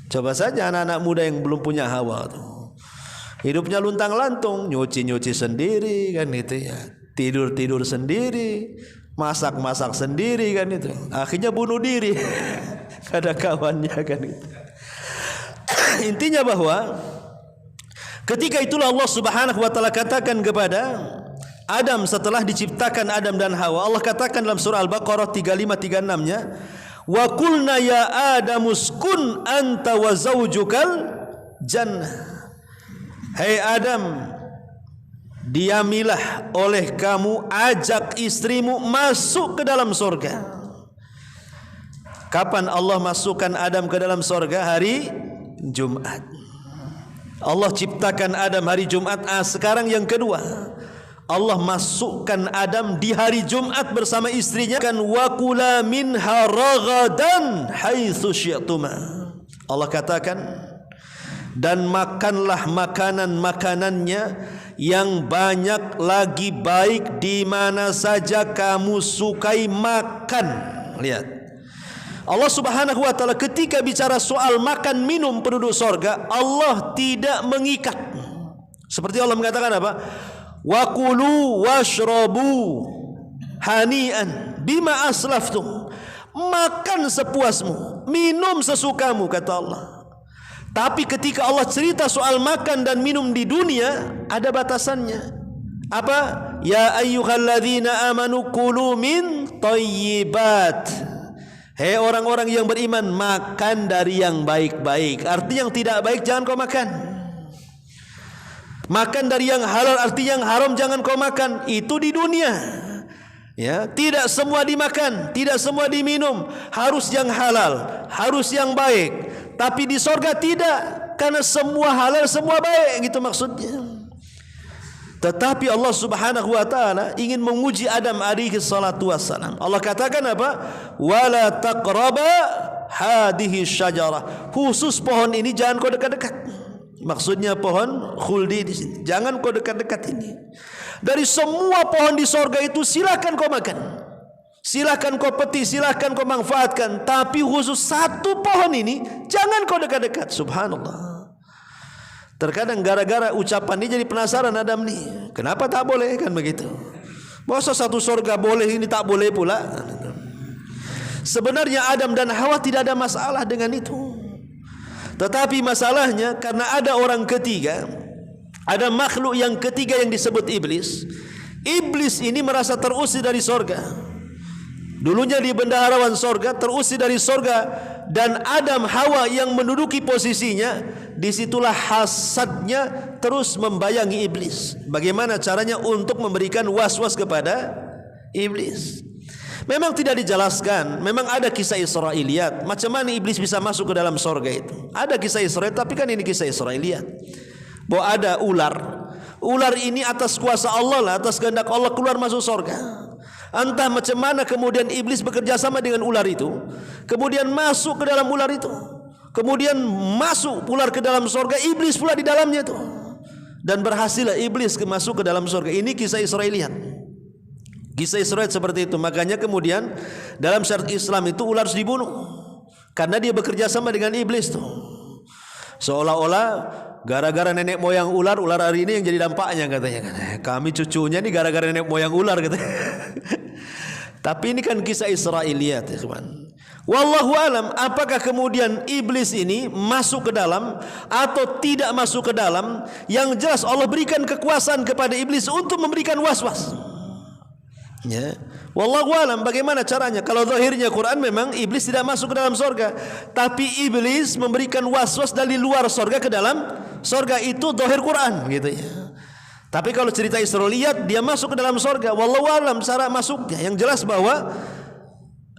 A: Coba saja anak-anak muda yang belum punya Hawa tuh, hidupnya luntang-lantung, nyuci-nyuci sendiri kan gitu ya. tidur sendiri, masak sendiri kan itu. Akhirnya bunuh diri. Ada kawannya kan itu. Intinya bahwa ketika itulah Allah Subhanahu wa taala katakan kepada Adam setelah diciptakan Adam dan Hawa, Allah katakan dalam surah Al-Baqarah 35-36-nya, wa qulna ya Adamu uskun anta wa zaujukal jannah. Hai Adam, diamilah oleh kamu, ajak istrimu masuk ke dalam surga. Kapan Allah masukkan Adam ke dalam surga? Hari Jumat. Allah ciptakan Adam hari Jumat. Sekarang yang kedua, Allah masukkan Adam di hari Jumat bersama istrinya. Kan wakula minha ragadan haitsu syi'tuma. Allah katakan, dan makanlah makanan-makanannya yang banyak lagi baik di mana saja kamu sukai makan. Lihat, Allah Subhanahu wa taala ketika bicara soal makan minum penduduk sorga, Allah tidak mengikat. Seperti Allah mengatakan apa? Wa kulu washrabu hani'an bima aslaftum. Makan sepuasmu, minum sesukamu, kata Allah. Tapi ketika Allah cerita soal makan dan minum di dunia, ada batasannya. Apa? Ya ayyuhalladzina amanu kulu min thayyibat. Hei orang-orang yang beriman, makan dari yang baik-baik. Arti yang tidak baik jangan kau makan. Makan dari yang halal, arti yang haram jangan kau makan. Itu di dunia. Ya, tidak semua dimakan, tidak semua diminum, harus yang halal, harus yang baik. Tapi di sorga tidak, karena semua halal, semua baik, gitu maksudnya. Tetapi Allah Subhanahu wa taala ingin menguji Adam alaihi salatu wassalam. Allah katakan apa? Wala taqraba hadhihi syajarah. Khusus pohon ini jangan kau dekat-dekat. Maksudnya pohon khuldi di sini. Jangan kau dekat-dekat ini. Dari semua pohon di sorga itu silakan kau makan, silakan kau petik, silakan kau manfaatkan. Tapi khusus satu pohon ini jangan kau dekat-dekat. Subhanallah. Terkadang gara-gara ucapan ini jadi penasaran Adam nih, kenapa tak boleh kan begitu? Masa satu sorga boleh ini tak boleh pula? Sebenarnya Adam dan Hawa tidak ada masalah dengan itu. Tetapi masalahnya karena ada orang ketiga, ada makhluk yang ketiga yang disebut iblis. Iblis ini merasa terusir dari sorga. Dulunya di bendaharawan sorga, terusir dari sorga. Dan Adam Hawa yang menduduki posisinya, disitulah hasadnya terus membayangi iblis. Bagaimana caranya untuk memberikan was-was kepada iblis? Memang tidak dijelaskan. Memang ada kisah Israiliyat, macam mana iblis bisa masuk ke dalam sorga itu. Ada kisah Israil, tapi kan ini kisah Israiliyat. Bahwa ada ular. Ular ini atas kuasa Allah lah, atas kehendak Allah keluar masuk sorga. Entah macam mana kemudian iblis bekerja sama dengan ular itu, kemudian masuk ke dalam ular itu, kemudian masuk ular ke dalam sorga, iblis pula di dalamnya itu, dan berhasillah iblis masuk ke dalam sorga. Ini kisah Israiliyat. Kisah Israil seperti itu. Makanya kemudian dalam syariat Islam itu ular harus dibunuh karena dia bekerja sama dengan iblis tuh. Seolah-olah gara-gara nenek moyang ular hari ini yang jadi dampaknya katanya kan. Kami cucunya nih gara-gara nenek moyang ular katanya. Tapi ini kan kisah Israiliyat ya teman. Wallahu alam, apakah kemudian iblis ini masuk ke dalam atau tidak masuk ke dalam? Yang jelas Allah berikan kekuasaan kepada iblis untuk memberikan was-was. Ya. Wallahu alam, bagaimana caranya? Kalau zahirnya Quran memang iblis tidak masuk ke dalam sorga, tapi iblis memberikan was-was dari luar sorga ke dalam sorga, itu zahir Quran gitu ya. Tapi kalau cerita Israiliyat dia masuk ke dalam sorga. Wallahu alam cara masuknya. Yang jelas bahwa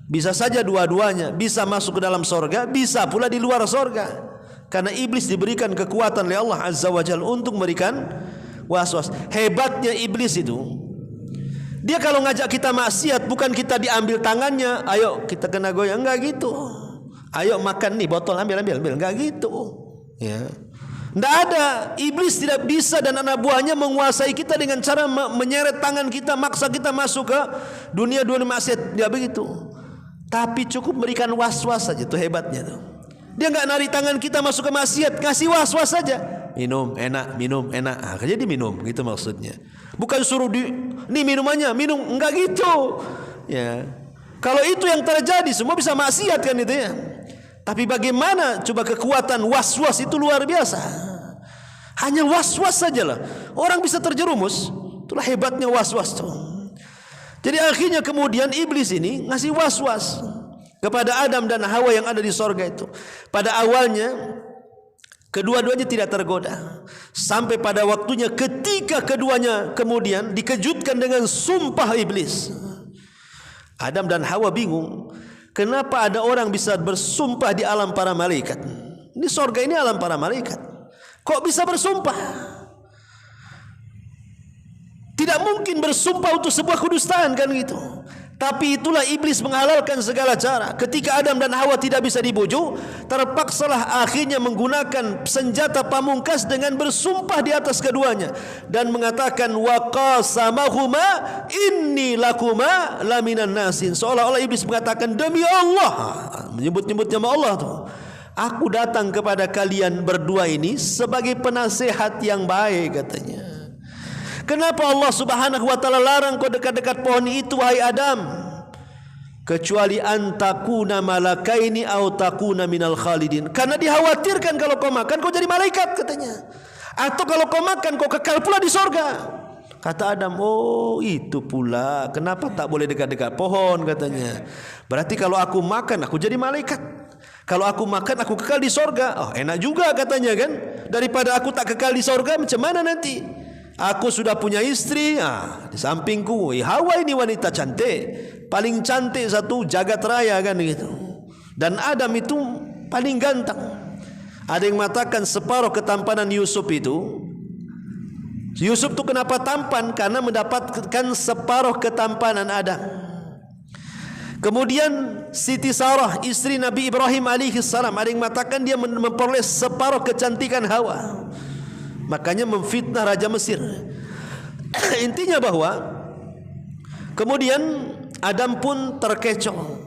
A: bisa saja dua-duanya, bisa masuk ke dalam sorga, bisa pula di luar sorga. Karena iblis diberikan kekuatan oleh Allah Azza wa Jalla untuk memberikan was-was. Hebatnya iblis itu, dia kalau ngajak kita maksiat, bukan kita diambil tangannya, ayo kita kena goyang, enggak gitu. Ayo makan nih botol, ambil, enggak gitu. Ya. Enggak ada. Iblis tidak bisa dan anak buahnya menguasai kita dengan cara menyeret tangan kita, maksa kita masuk ke dunia maksiat. Dia begitu. Tapi cukup berikan was-was saja, itu hebatnya tuh. Dia enggak narik tangan kita masuk ke maksiat, kasih was-was saja. Minum enak, minum enak. Jadi minum, gitu maksudnya. Bukan suruh ini minumannya, minum, enggak gitu. Ya. Kalau itu yang terjadi, semua bisa maksiat kan itu ya. Tapi bagaimana coba kekuatan was-was itu luar biasa. Hanya was-was sajalah orang bisa terjerumus. Itulah hebatnya was-was tuh. Jadi akhirnya kemudian iblis ini ngasih was-was kepada Adam dan Hawa yang ada di sorga itu. Pada awalnya kedua-duanya tidak tergoda, sampai pada waktunya ketika keduanya kemudian dikejutkan dengan sumpah iblis. Adam dan Hawa bingung, kenapa ada orang bisa bersumpah di alam para malaikat? Ini sorga ini alam para malaikat, kok bisa bersumpah? Tidak mungkin bersumpah untuk sebuah kedustaan kan gitu. Tapi itulah iblis menghalalkan segala cara. Ketika Adam dan Hawa tidak bisa dibujuk, terpaksalah akhirnya menggunakan senjata pamungkas dengan bersumpah di atas keduanya dan mengatakan wa qasamahuma inni lakuma laminan nasin. Seolah-olah iblis mengatakan, demi Allah, menyebut-nyebut nama Allah tuh, aku datang kepada kalian berdua ini sebagai penasehat yang baik katanya. Kenapa Allah Subhanahu wa taala larang kau dekat-dekat pohon itu wahai Adam? Kecuali antakuna malakaini au takuna minal khalidin. Karena dikhawatirkan kalau kau makan kau jadi malaikat katanya. Atau kalau kau makan kau kekal pula di sorga. Kata Adam, oh itu pula kenapa tak boleh dekat-dekat pohon katanya. Berarti kalau aku makan aku jadi malaikat. Kalau aku makan aku kekal di sorga. Oh enak juga katanya kan. Daripada aku tak kekal di sorga macam mana nanti? Aku sudah punya istri, di sampingku Hawa ini wanita cantik, paling cantik satu jagat raya kan gitu. Dan Adam itu paling ganteng. Ada yang mengatakan separuh ketampanan Yusuf itu. Yusuf itu kenapa tampan? Karena mendapatkan separuh ketampanan Adam. Kemudian Siti Sarah istri Nabi Ibrahim alaihi salam, ada yang mengatakan dia memperoleh separuh kecantikan Hawa. Makanya memfitnah Raja Mesir. Intinya bahwa kemudian Adam pun terkecoh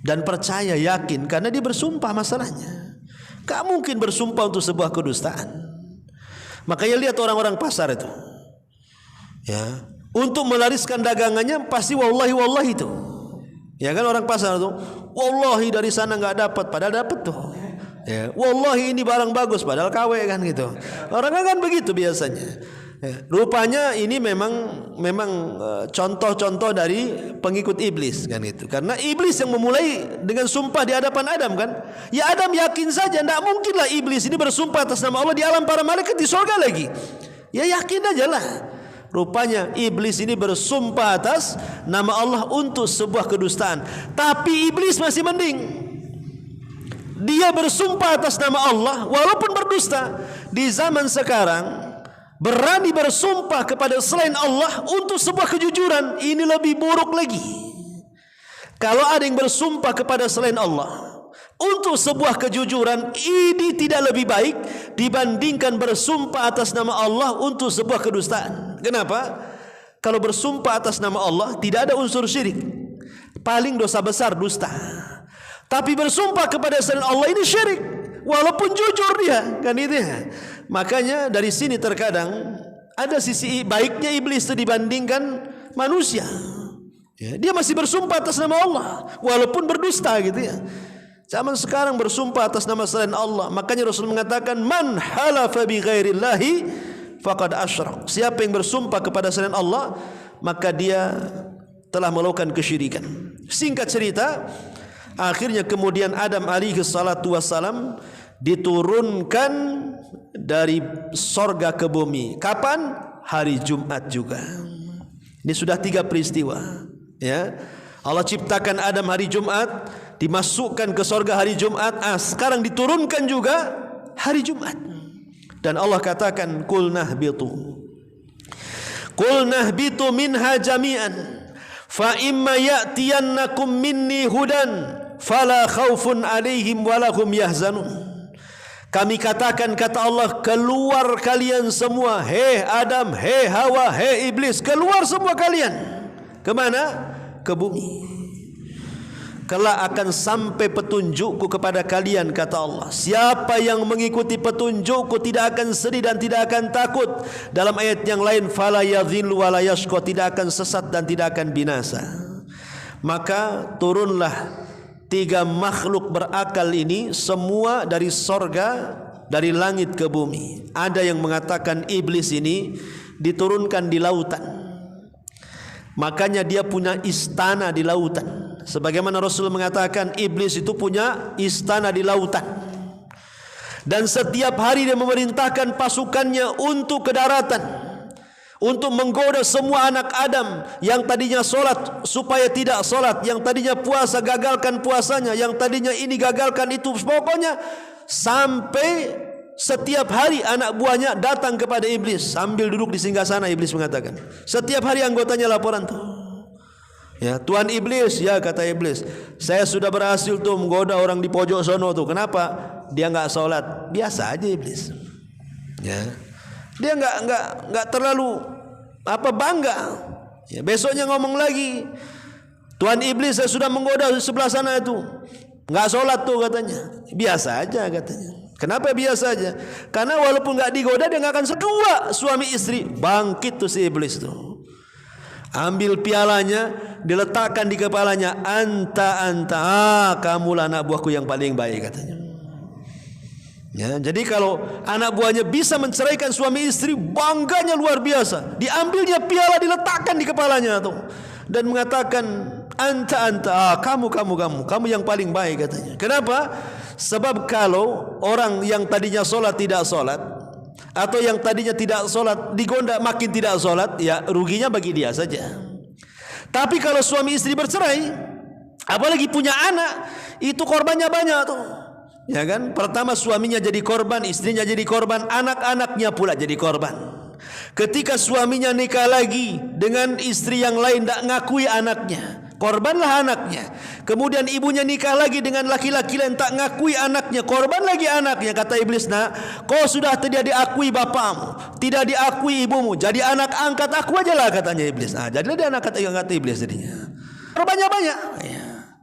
A: dan percaya, yakin, karena dia bersumpah masalahnya. Gak mungkin bersumpah untuk sebuah kedustaan. Makanya lihat orang-orang pasar itu, ya, untuk melariskan dagangannya pasti wallahi wallahi itu. Ya kan orang pasar itu, wallahi dari sana nggak dapat, padahal dapat tuh. Ya, wallahi ini barang bagus padahal KW kan gitu. Orang kan begitu biasanya. Ya, rupanya ini memang contoh-contoh dari pengikut iblis kan itu. Karena iblis yang memulai dengan sumpah di hadapan Adam kan. Ya Adam yakin saja, tidak mungkinlah iblis ini bersumpah atas nama Allah di alam para malaikat di surga lagi. Ya yakin aja lah. Rupanya iblis ini bersumpah atas nama Allah untuk sebuah kedustaan. Tapi iblis masih mending. Dia bersumpah atas nama Allah walaupun berdusta. Di zaman sekarang berani bersumpah kepada selain Allah untuk sebuah kejujuran, ini lebih buruk lagi. Kalau ada yang bersumpah kepada selain Allah untuk sebuah kejujuran, ini tidak lebih baik dibandingkan bersumpah atas nama Allah untuk sebuah kedustaan. Kenapa? Kalau bersumpah atas nama Allah tidak ada unsur syirik, paling dosa besar dusta. Tapi bersumpah kepada selain Allah ini syirik, walaupun jujur dia, kan itu ya. Makanya dari sini terkadang ada sisi baiknya iblis itu dibandingkan manusia. Ya, dia masih bersumpah atas nama Allah, walaupun berdusta gitu ya. Zaman sekarang bersumpah atas nama selain Allah. Makanya Rasul mengatakan, man halafa bi ghairillahi faqad asyrak. Siapa yang bersumpah kepada selain Allah, maka dia telah melakukan kesyirikan. Singkat cerita, akhirnya kemudian Adam alaihi salatu wassalam diturunkan dari sorga ke bumi. Kapan? Hari Jumat juga. Ini sudah 3 peristiwa. Ya, Allah ciptakan Adam hari Jumat, dimasukkan ke sorga hari Jumat. Sekarang diturunkan juga hari Jumat. Dan Allah katakan, Qul nahbitu minha jami'an, fa imma ya'tiyannakum minni hudan fala khaufun alaihim walahum yahzanun. Kami katakan, kata Allah, keluar kalian semua, hei Adam, hei Hawa, hei iblis, keluar semua kalian. Kemana? Ke bumi. kelak akan sampai petunjukku kepada kalian, kata Allah. Siapa yang mengikuti petunjukku tidak akan sedih dan tidak akan takut. Dalam ayat yang lain, fala yadhillu wa la yashqa, tidak akan sesat dan tidak akan binasa. Maka turunlah 3 makhluk berakal ini semua dari sorga, dari langit ke bumi. Ada yang mengatakan iblis ini diturunkan di lautan, makanya dia punya istana di lautan. Sebagaimana Rasul mengatakan iblis itu punya istana di lautan, dan setiap hari dia memerintahkan pasukannya untuk ke daratan, untuk menggoda semua anak Adam yang tadinya solat supaya tidak solat, yang tadinya puasa gagalkan puasanya, yang tadinya ini gagalkan itu. Pokoknya sampai setiap hari anak buahnya datang kepada iblis sambil duduk di singgasana. Iblis mengatakan, setiap hari anggotanya laporan tuh. Ya, Tuan Iblis, ya kata iblis, saya sudah berhasil tuh menggoda orang di pojok sono tuh. Kenapa? Dia nggak sholat. Biasa aja iblis. Ya, dia nggak terlalu bangga. Ya, besoknya ngomong lagi, Tuan Iblis, saya sudah menggoda di sebelah sana itu, nggak sholat tuh katanya. Biasa aja katanya. Kenapa biasa aja? Karena walaupun nggak digoda dia nggak akan sedua suami istri. Bangkit tuh si iblis tuh. Ambil pialanya, diletakkan di kepalanya. Anta, kamulah anak buahku yang paling baik, katanya. Ya, jadi kalau anak buahnya bisa menceraikan suami istri, bangganya luar biasa. Diambilnya piala, diletakkan di kepalanya tuh, dan mengatakan, anta, kamu yang paling baik, katanya. Kenapa? Sebab kalau orang yang tadinya sholat tidak sholat, atau yang tadinya tidak sholat digoda makin tidak sholat, ya ruginya bagi dia saja. Tapi kalau suami istri bercerai, apalagi punya anak, itu korbannya banyak tuh, ya kan? Pertama suaminya jadi korban, istrinya jadi korban, anak-anaknya pula jadi korban. Ketika suaminya nikah lagi dengan istri yang lain, tidak ngakui anaknya, korbanlah anaknya. Kemudian ibunya nikah lagi dengan laki-laki lain, tak ngakui anaknya, korban lagi anaknya. Kata iblis, nah, kau sudah tidak diakui bapamu, tidak diakui ibumu, jadi anak angkat aku aja lah, katanya iblis. Nah, jadilah dia anak angkat iblis jadinya. Korbannya banyak.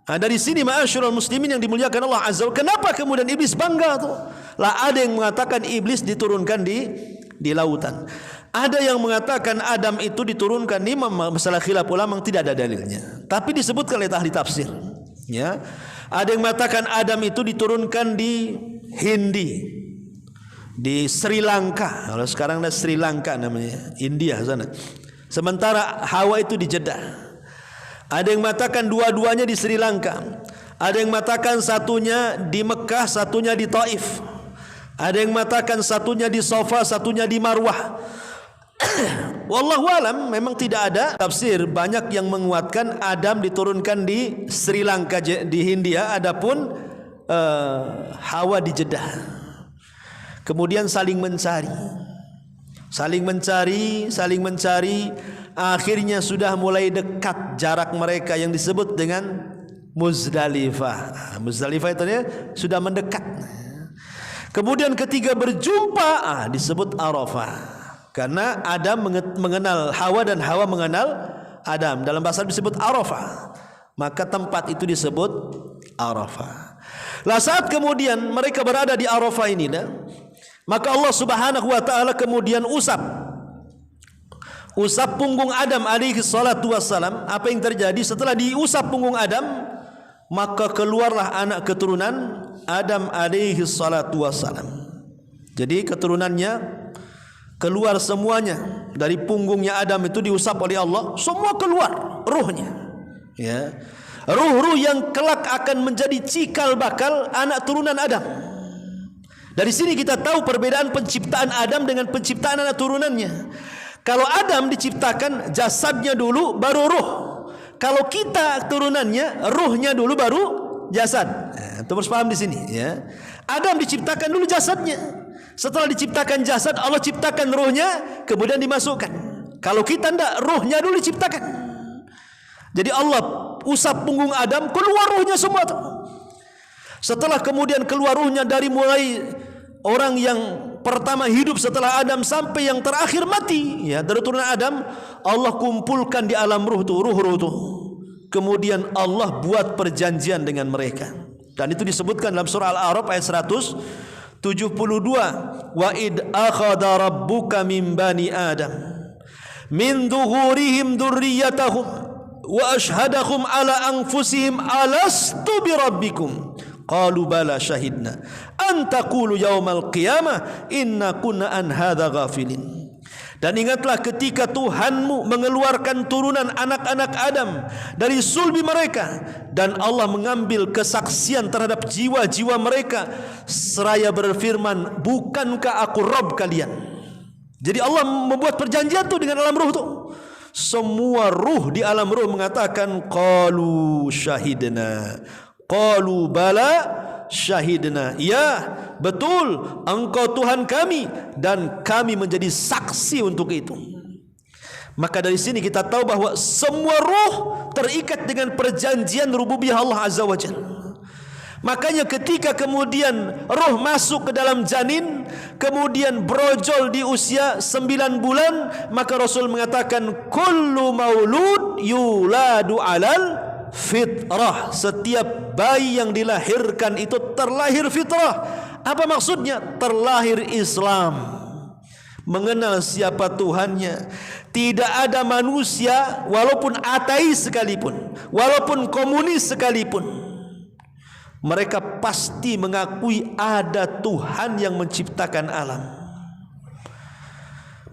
A: Nah, dari sini ma'asyiral muslimin yang dimuliakan Allah Azza wa Jalla, kenapa kemudian iblis bangga tuh? Lah ada yang mengatakan iblis diturunkan di lautan. Ada yang mengatakan Adam itu diturunkan. Ini masalah khilaf ulama, tidak ada dalilnya, tapi disebutkan oleh ahli tafsir. Ya, ada yang mengatakan Adam itu diturunkan di Hindi, di Sri Lanka. Kalau sekarang ada Sri Lanka namanya, India sana. Sementara Hawa itu di Jeddah. Ada yang mengatakan dua-duanya di Sri Lanka. Ada yang mengatakan satunya di Mekah, satunya di Taif. Ada yang mengatakan satunya di Safa, satunya di Marwah. Wallahu alam, memang tidak ada tafsir banyak yang menguatkan Adam diturunkan di Sri Lanka di Hindia, adapun Hawa di Jeddah. Kemudian saling mencari, akhirnya sudah mulai dekat jarak mereka yang disebut dengan Muzdalifah. Muzdalifah itu sudah mendekat. Kemudian ketika berjumpa disebut Arafah. Karena Adam mengenal Hawa dan Hawa mengenal Adam. Dalam bahasa disebut Arafah. Maka tempat itu disebut Arafah. Lah saat kemudian mereka berada di Arafah ini, maka Allah Subhanahu wa taala kemudian usap punggung Adam alaihi salatu wassalam. Apa yang terjadi setelah diusap punggung Adam? Maka keluarlah anak keturunan Adam alaihi salatu wassalam. Jadi keturunannya keluar semuanya dari punggungnya Adam itu, diusap oleh Allah, semua keluar ruhnya. Ya, ruh-ruh yang kelak akan menjadi cikal bakal anak turunan Adam. Dari sini kita tahu perbedaan penciptaan Adam dengan penciptaan anak turunannya. Kalau Adam diciptakan jasadnya dulu baru ruh. Kalau kita turunannya ruhnya dulu baru jasad. Terus paham di sini ya. Adam diciptakan dulu jasadnya. Setelah diciptakan jasad, Allah ciptakan ruhnya, kemudian dimasukkan. Kalau kita tidak, ruhnya dulu diciptakan. Jadi Allah usap punggung Adam, keluar ruhnya semua tuh. Setelah kemudian keluar ruhnya dari mulai orang yang pertama hidup setelah Adam sampai yang terakhir mati, ya, dari turunan Adam, Allah kumpulkan di alam ruh tuh, ruh tuh. kemudian Allah buat perjanjian dengan mereka. Dan itu disebutkan dalam surah Al-A'raf ayat 172. Wa id akhadha rabbuka min bani Adam min dhuhurihim dzurriyyatahum wa ashhadahum ala anfusihim alastu bi rabbikum qalu bala syahidna an taqulu yaumal qiyamah inna kunna an hadza ghafilin. Dan ingatlah ketika Tuhanmu mengeluarkan turunan anak-anak Adam dari sulbi mereka, dan Allah mengambil kesaksian terhadap jiwa-jiwa mereka seraya berfirman, bukankah aku Rabb kalian? Jadi Allah membuat perjanjian itu dengan alam ruh itu. Semua ruh di alam ruh mengatakan qalu syahidna, qalu bala syahidna, ya betul engkau Tuhan kami dan kami menjadi saksi untuk itu. Maka dari sini kita tahu bahwa semua ruh terikat dengan perjanjian rububiyah Allah Azza wa Jalla. Makanya ketika kemudian roh masuk ke dalam janin, kemudian brojol di usia 9 bulan, maka Rasul mengatakan kullu maulud yuladu alal fitrah. Setiap bayi yang dilahirkan itu terlahir fitrah. Apa maksudnya? Terlahir Islam, mengenal siapa Tuhannya. Tidak ada manusia, walaupun ateis sekalipun, walaupun komunis sekalipun, mereka pasti mengakui ada Tuhan yang menciptakan alam.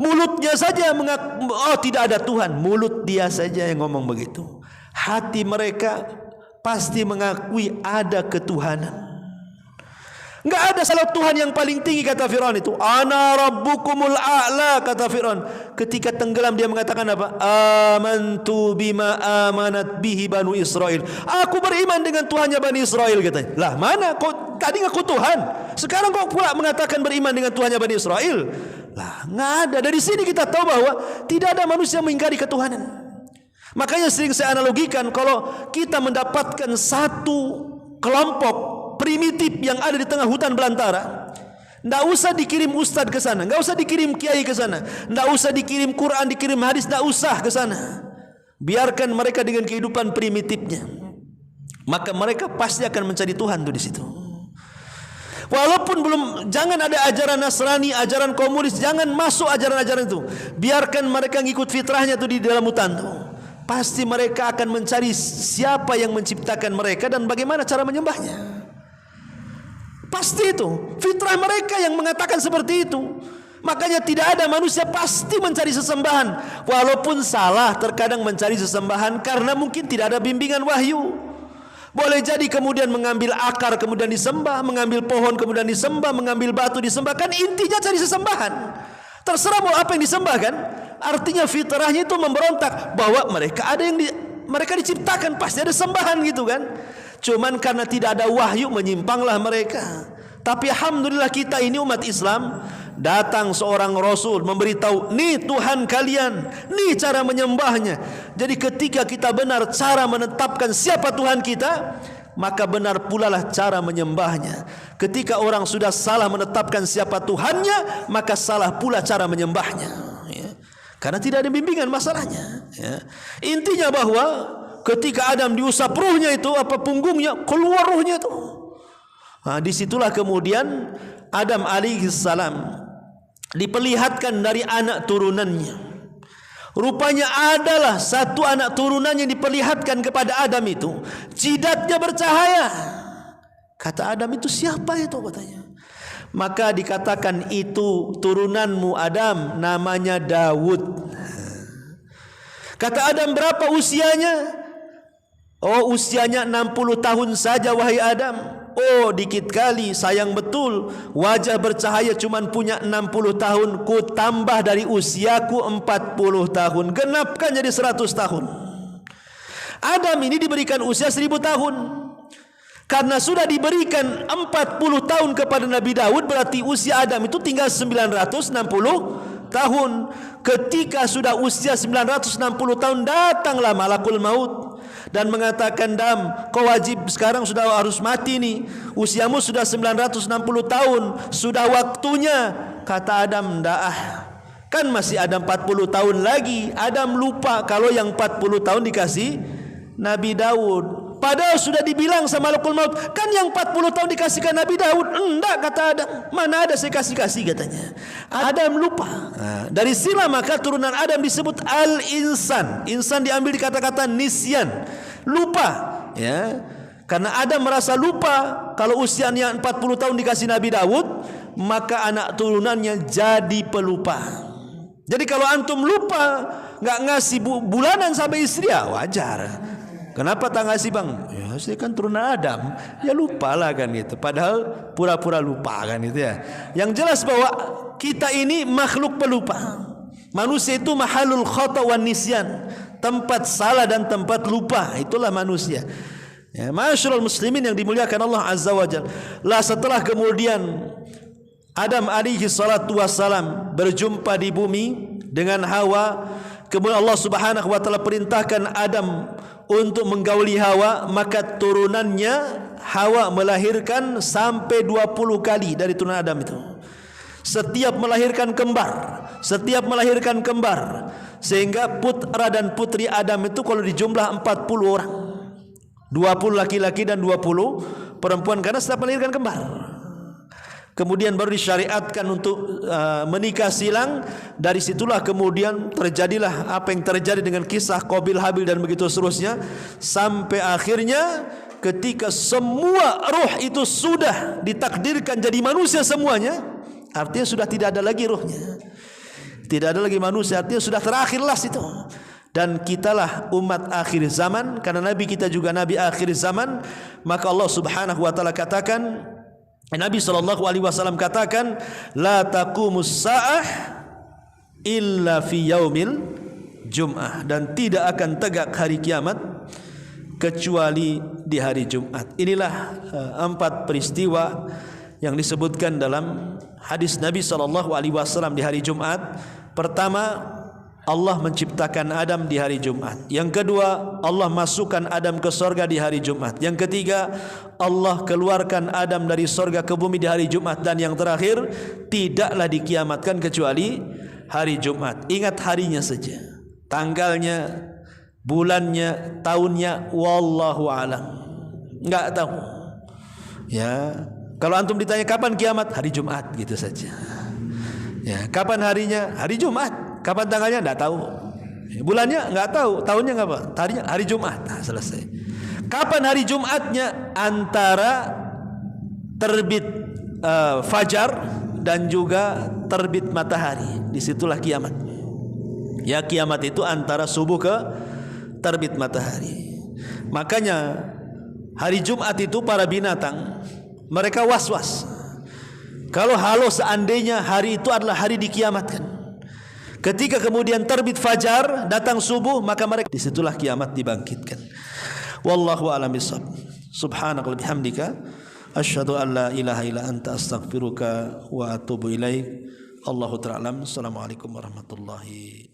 A: Mulutnya saja mengaku, oh tidak ada Tuhan, mulut dia saja yang ngomong begitu. Hati mereka pasti mengakui ada ketuhanan. Enggak ada salah Tuhan yang paling tinggi, kata Fir'aun itu. Ana rabbukumul a'la, kata Fir'aun. Ketika tenggelam dia mengatakan apa? Amantu bima amanat bihi banu Israel. Aku beriman dengan Tuhannya Bani Israel, katanya. Lah mana? Kau tadi ngaku Tuhan, sekarang kau pula mengatakan beriman dengan Tuhannya Bani Israel. Lah enggak ada. Dari sini kita tahu bahwa tidak ada manusia mengingkari ketuhanan. Makanya sering saya analogikan, kalau kita mendapatkan satu kelompok primitif yang ada di tengah hutan belantara, tidak usah dikirim ustadz ke sana, tidak usah dikirim kiai ke sana, tidak usah dikirim Quran, dikirim hadis, tidak usah ke sana. Biarkan mereka dengan kehidupan primitifnya, maka mereka pasti akan mencari Tuhan tuh di situ. Walaupun belum, jangan ada ajaran Nasrani, ajaran komunis, jangan masuk ajaran-ajaran itu. Biarkan mereka ngikut fitrahnya tuh di dalam hutan tuh. Pasti mereka akan mencari siapa yang menciptakan mereka dan bagaimana cara menyembahnya. Pasti itu fitrah mereka yang mengatakan seperti itu. Makanya tidak ada manusia pasti mencari sesembahan, walaupun salah terkadang mencari sesembahan karena mungkin tidak ada bimbingan wahyu. Boleh jadi kemudian mengambil akar kemudian disembah, mengambil pohon kemudian disembah, mengambil batu disembah. Kan intinya cari sesembahan. Terserah mau apa yang disembah kan. Artinya fitrahnya itu memberontak bahwa mereka ada yang mereka diciptakan, pasti ada sembahan gitu kan. Cuman karena tidak ada wahyu menyimpanglah mereka. Tapi alhamdulillah kita ini umat Islam, datang seorang Rasul memberitahu, nih Tuhan kalian, nih cara menyembahnya. Jadi ketika kita benar cara menetapkan siapa Tuhan kita, maka benar pula lah cara menyembahnya. Ketika orang sudah salah menetapkan siapa Tuhannya, maka salah pula cara menyembahnya, ya. Karena tidak ada bimbingan masalahnya, ya. Intinya bahwa ketika Adam diusap ruhnya itu, apa punggungnya, keluar ruhnya itu. Nah, disitulah kemudian Adam alaihissalam diperlihatkan dari anak turunannya. Rupanya adalah satu anak turunan yang diperlihatkan kepada Adam itu, jidatnya bercahaya. Kata Adam, itu siapa itu, katanya. Maka dikatakan itu turunanmu Adam, namanya Daud. Kata Adam, berapa usianya? Oh, usianya 60 tahun saja wahai Adam. Oh, dikit kali, sayang betul. Wajah bercahaya cuman punya 60 tahun. Ku tambah dari usiaku 40 tahun. Genapkan jadi 100 tahun. Adam ini diberikan usia 1000 tahun. Karena sudah diberikan 40 tahun kepada Nabi Daud, berarti usia Adam itu tinggal 960 tahun. Ketika sudah usia 960 tahun, datanglah malakul maut dan mengatakan, Adam, kau wajib sekarang sudah harus mati nih. Usiamu sudah 960 tahun, sudah waktunya. Kata Adam, enggak, kan masih ada 40 tahun lagi. Adam lupa kalau yang 40 tahun dikasih Nabi Daud. Padahal sudah dibilang sama malakul maut, kan yang 40 tahun dikasihkan Nabi Daud. Enggak, kata Adam. Mana ada saya kasih-kasih katanya. Adam lupa. Nah, dari sila maka turunan Adam disebut al-insan. Insan diambil di kata-kata nisyan, lupa. Ya, karena Adam merasa lupa kalau usianya 40 tahun dikasih Nabi Daud, maka anak turunannya jadi pelupa. Jadi kalau antum lupa nggak ngasih bulanan sampai istri, ya wajar. Kenapa tak ngasih bang? Ya saya kan turunan Adam, ya lupa lah kan gitu. Padahal pura-pura lupa kan gitu ya. Yang jelas bahwa kita ini makhluk pelupa. Manusia itu mahalul khata wan nisyan, tempat salah dan tempat lupa. Itulah manusia. Ya, ma'asyiral muslimin yang dimuliakan Allah Azza wa Jalla. Lah setelah kemudian Adam alaihi salatu wassalam berjumpa di bumi dengan Hawa, kemudian Allah Subhanahu wa taala perintahkan Adam untuk menggauli Hawa, maka turunannya Hawa melahirkan sampai 20 kali dari turunan Adam itu. Setiap melahirkan kembar, sehingga putra dan putri Adam itu kalau dijumlah 40 orang. 20 laki-laki dan 20 perempuan, karena setiap melahirkan kembar. Kemudian baru disyariatkan untuk menikah silang. Dari situlah kemudian terjadilah apa yang terjadi dengan kisah Qabil Habil dan begitu seterusnya, sampai akhirnya ketika semua ruh itu sudah ditakdirkan jadi manusia semuanya, artinya sudah tidak ada lagi ruhnya, tidak ada lagi manusia, artinya sudah terakhirlah situ. Dan kitalah umat akhir zaman, karena Nabi kita juga Nabi akhir zaman. Maka Allah Subhanahu wa taala katakan, Nabi SAW katakan, la taqumus sa'ah illa fi yaumil jum'ah, dan tidak akan tegak hari kiamat kecuali di hari Jumat. Inilah 4 peristiwa yang disebutkan dalam hadis Nabi SAW di hari Jumat. Pertama, Allah menciptakan Adam di hari Jumat. Yang kedua, Allah masukkan Adam ke sorga di hari Jumat. Yang ketiga, Allah keluarkan Adam dari sorga ke bumi di hari Jumat. Dan yang terakhir, tidaklah dikiamatkan kecuali hari Jumat. Ingat harinya saja, tanggalnya, bulannya, tahunnya, wallahu alam, enggak tahu. Ya, kalau antum ditanya kapan kiamat, hari Jumat gitu saja. Ya, kapan harinya? Hari Jumat. Kapan tanggalnya? Tidak tahu. Bulannya? Enggak tahu. Tahunnya apa? Harinya? Hari Jumat. Nah, selesai. Kapan hari Jumatnya? Antara terbit fajar dan juga terbit matahari. Disitulah kiamat. Ya, kiamat itu antara subuh ke terbit matahari. Makanya hari Jumat itu para binatang mereka was-was. Kalau seandainya hari itu adalah hari dikiamatkan. Ketika kemudian terbit fajar, datang subuh, maka mereka disitulah kiamat dibangkitkan. Wallahu a'lam bishawab. Subhanaka wa bihamdika asyhadu an la ilaha illa anta astaghfiruka wa atubu ilaik. Allahu ta'ala. Assalamualaikum warahmatullahi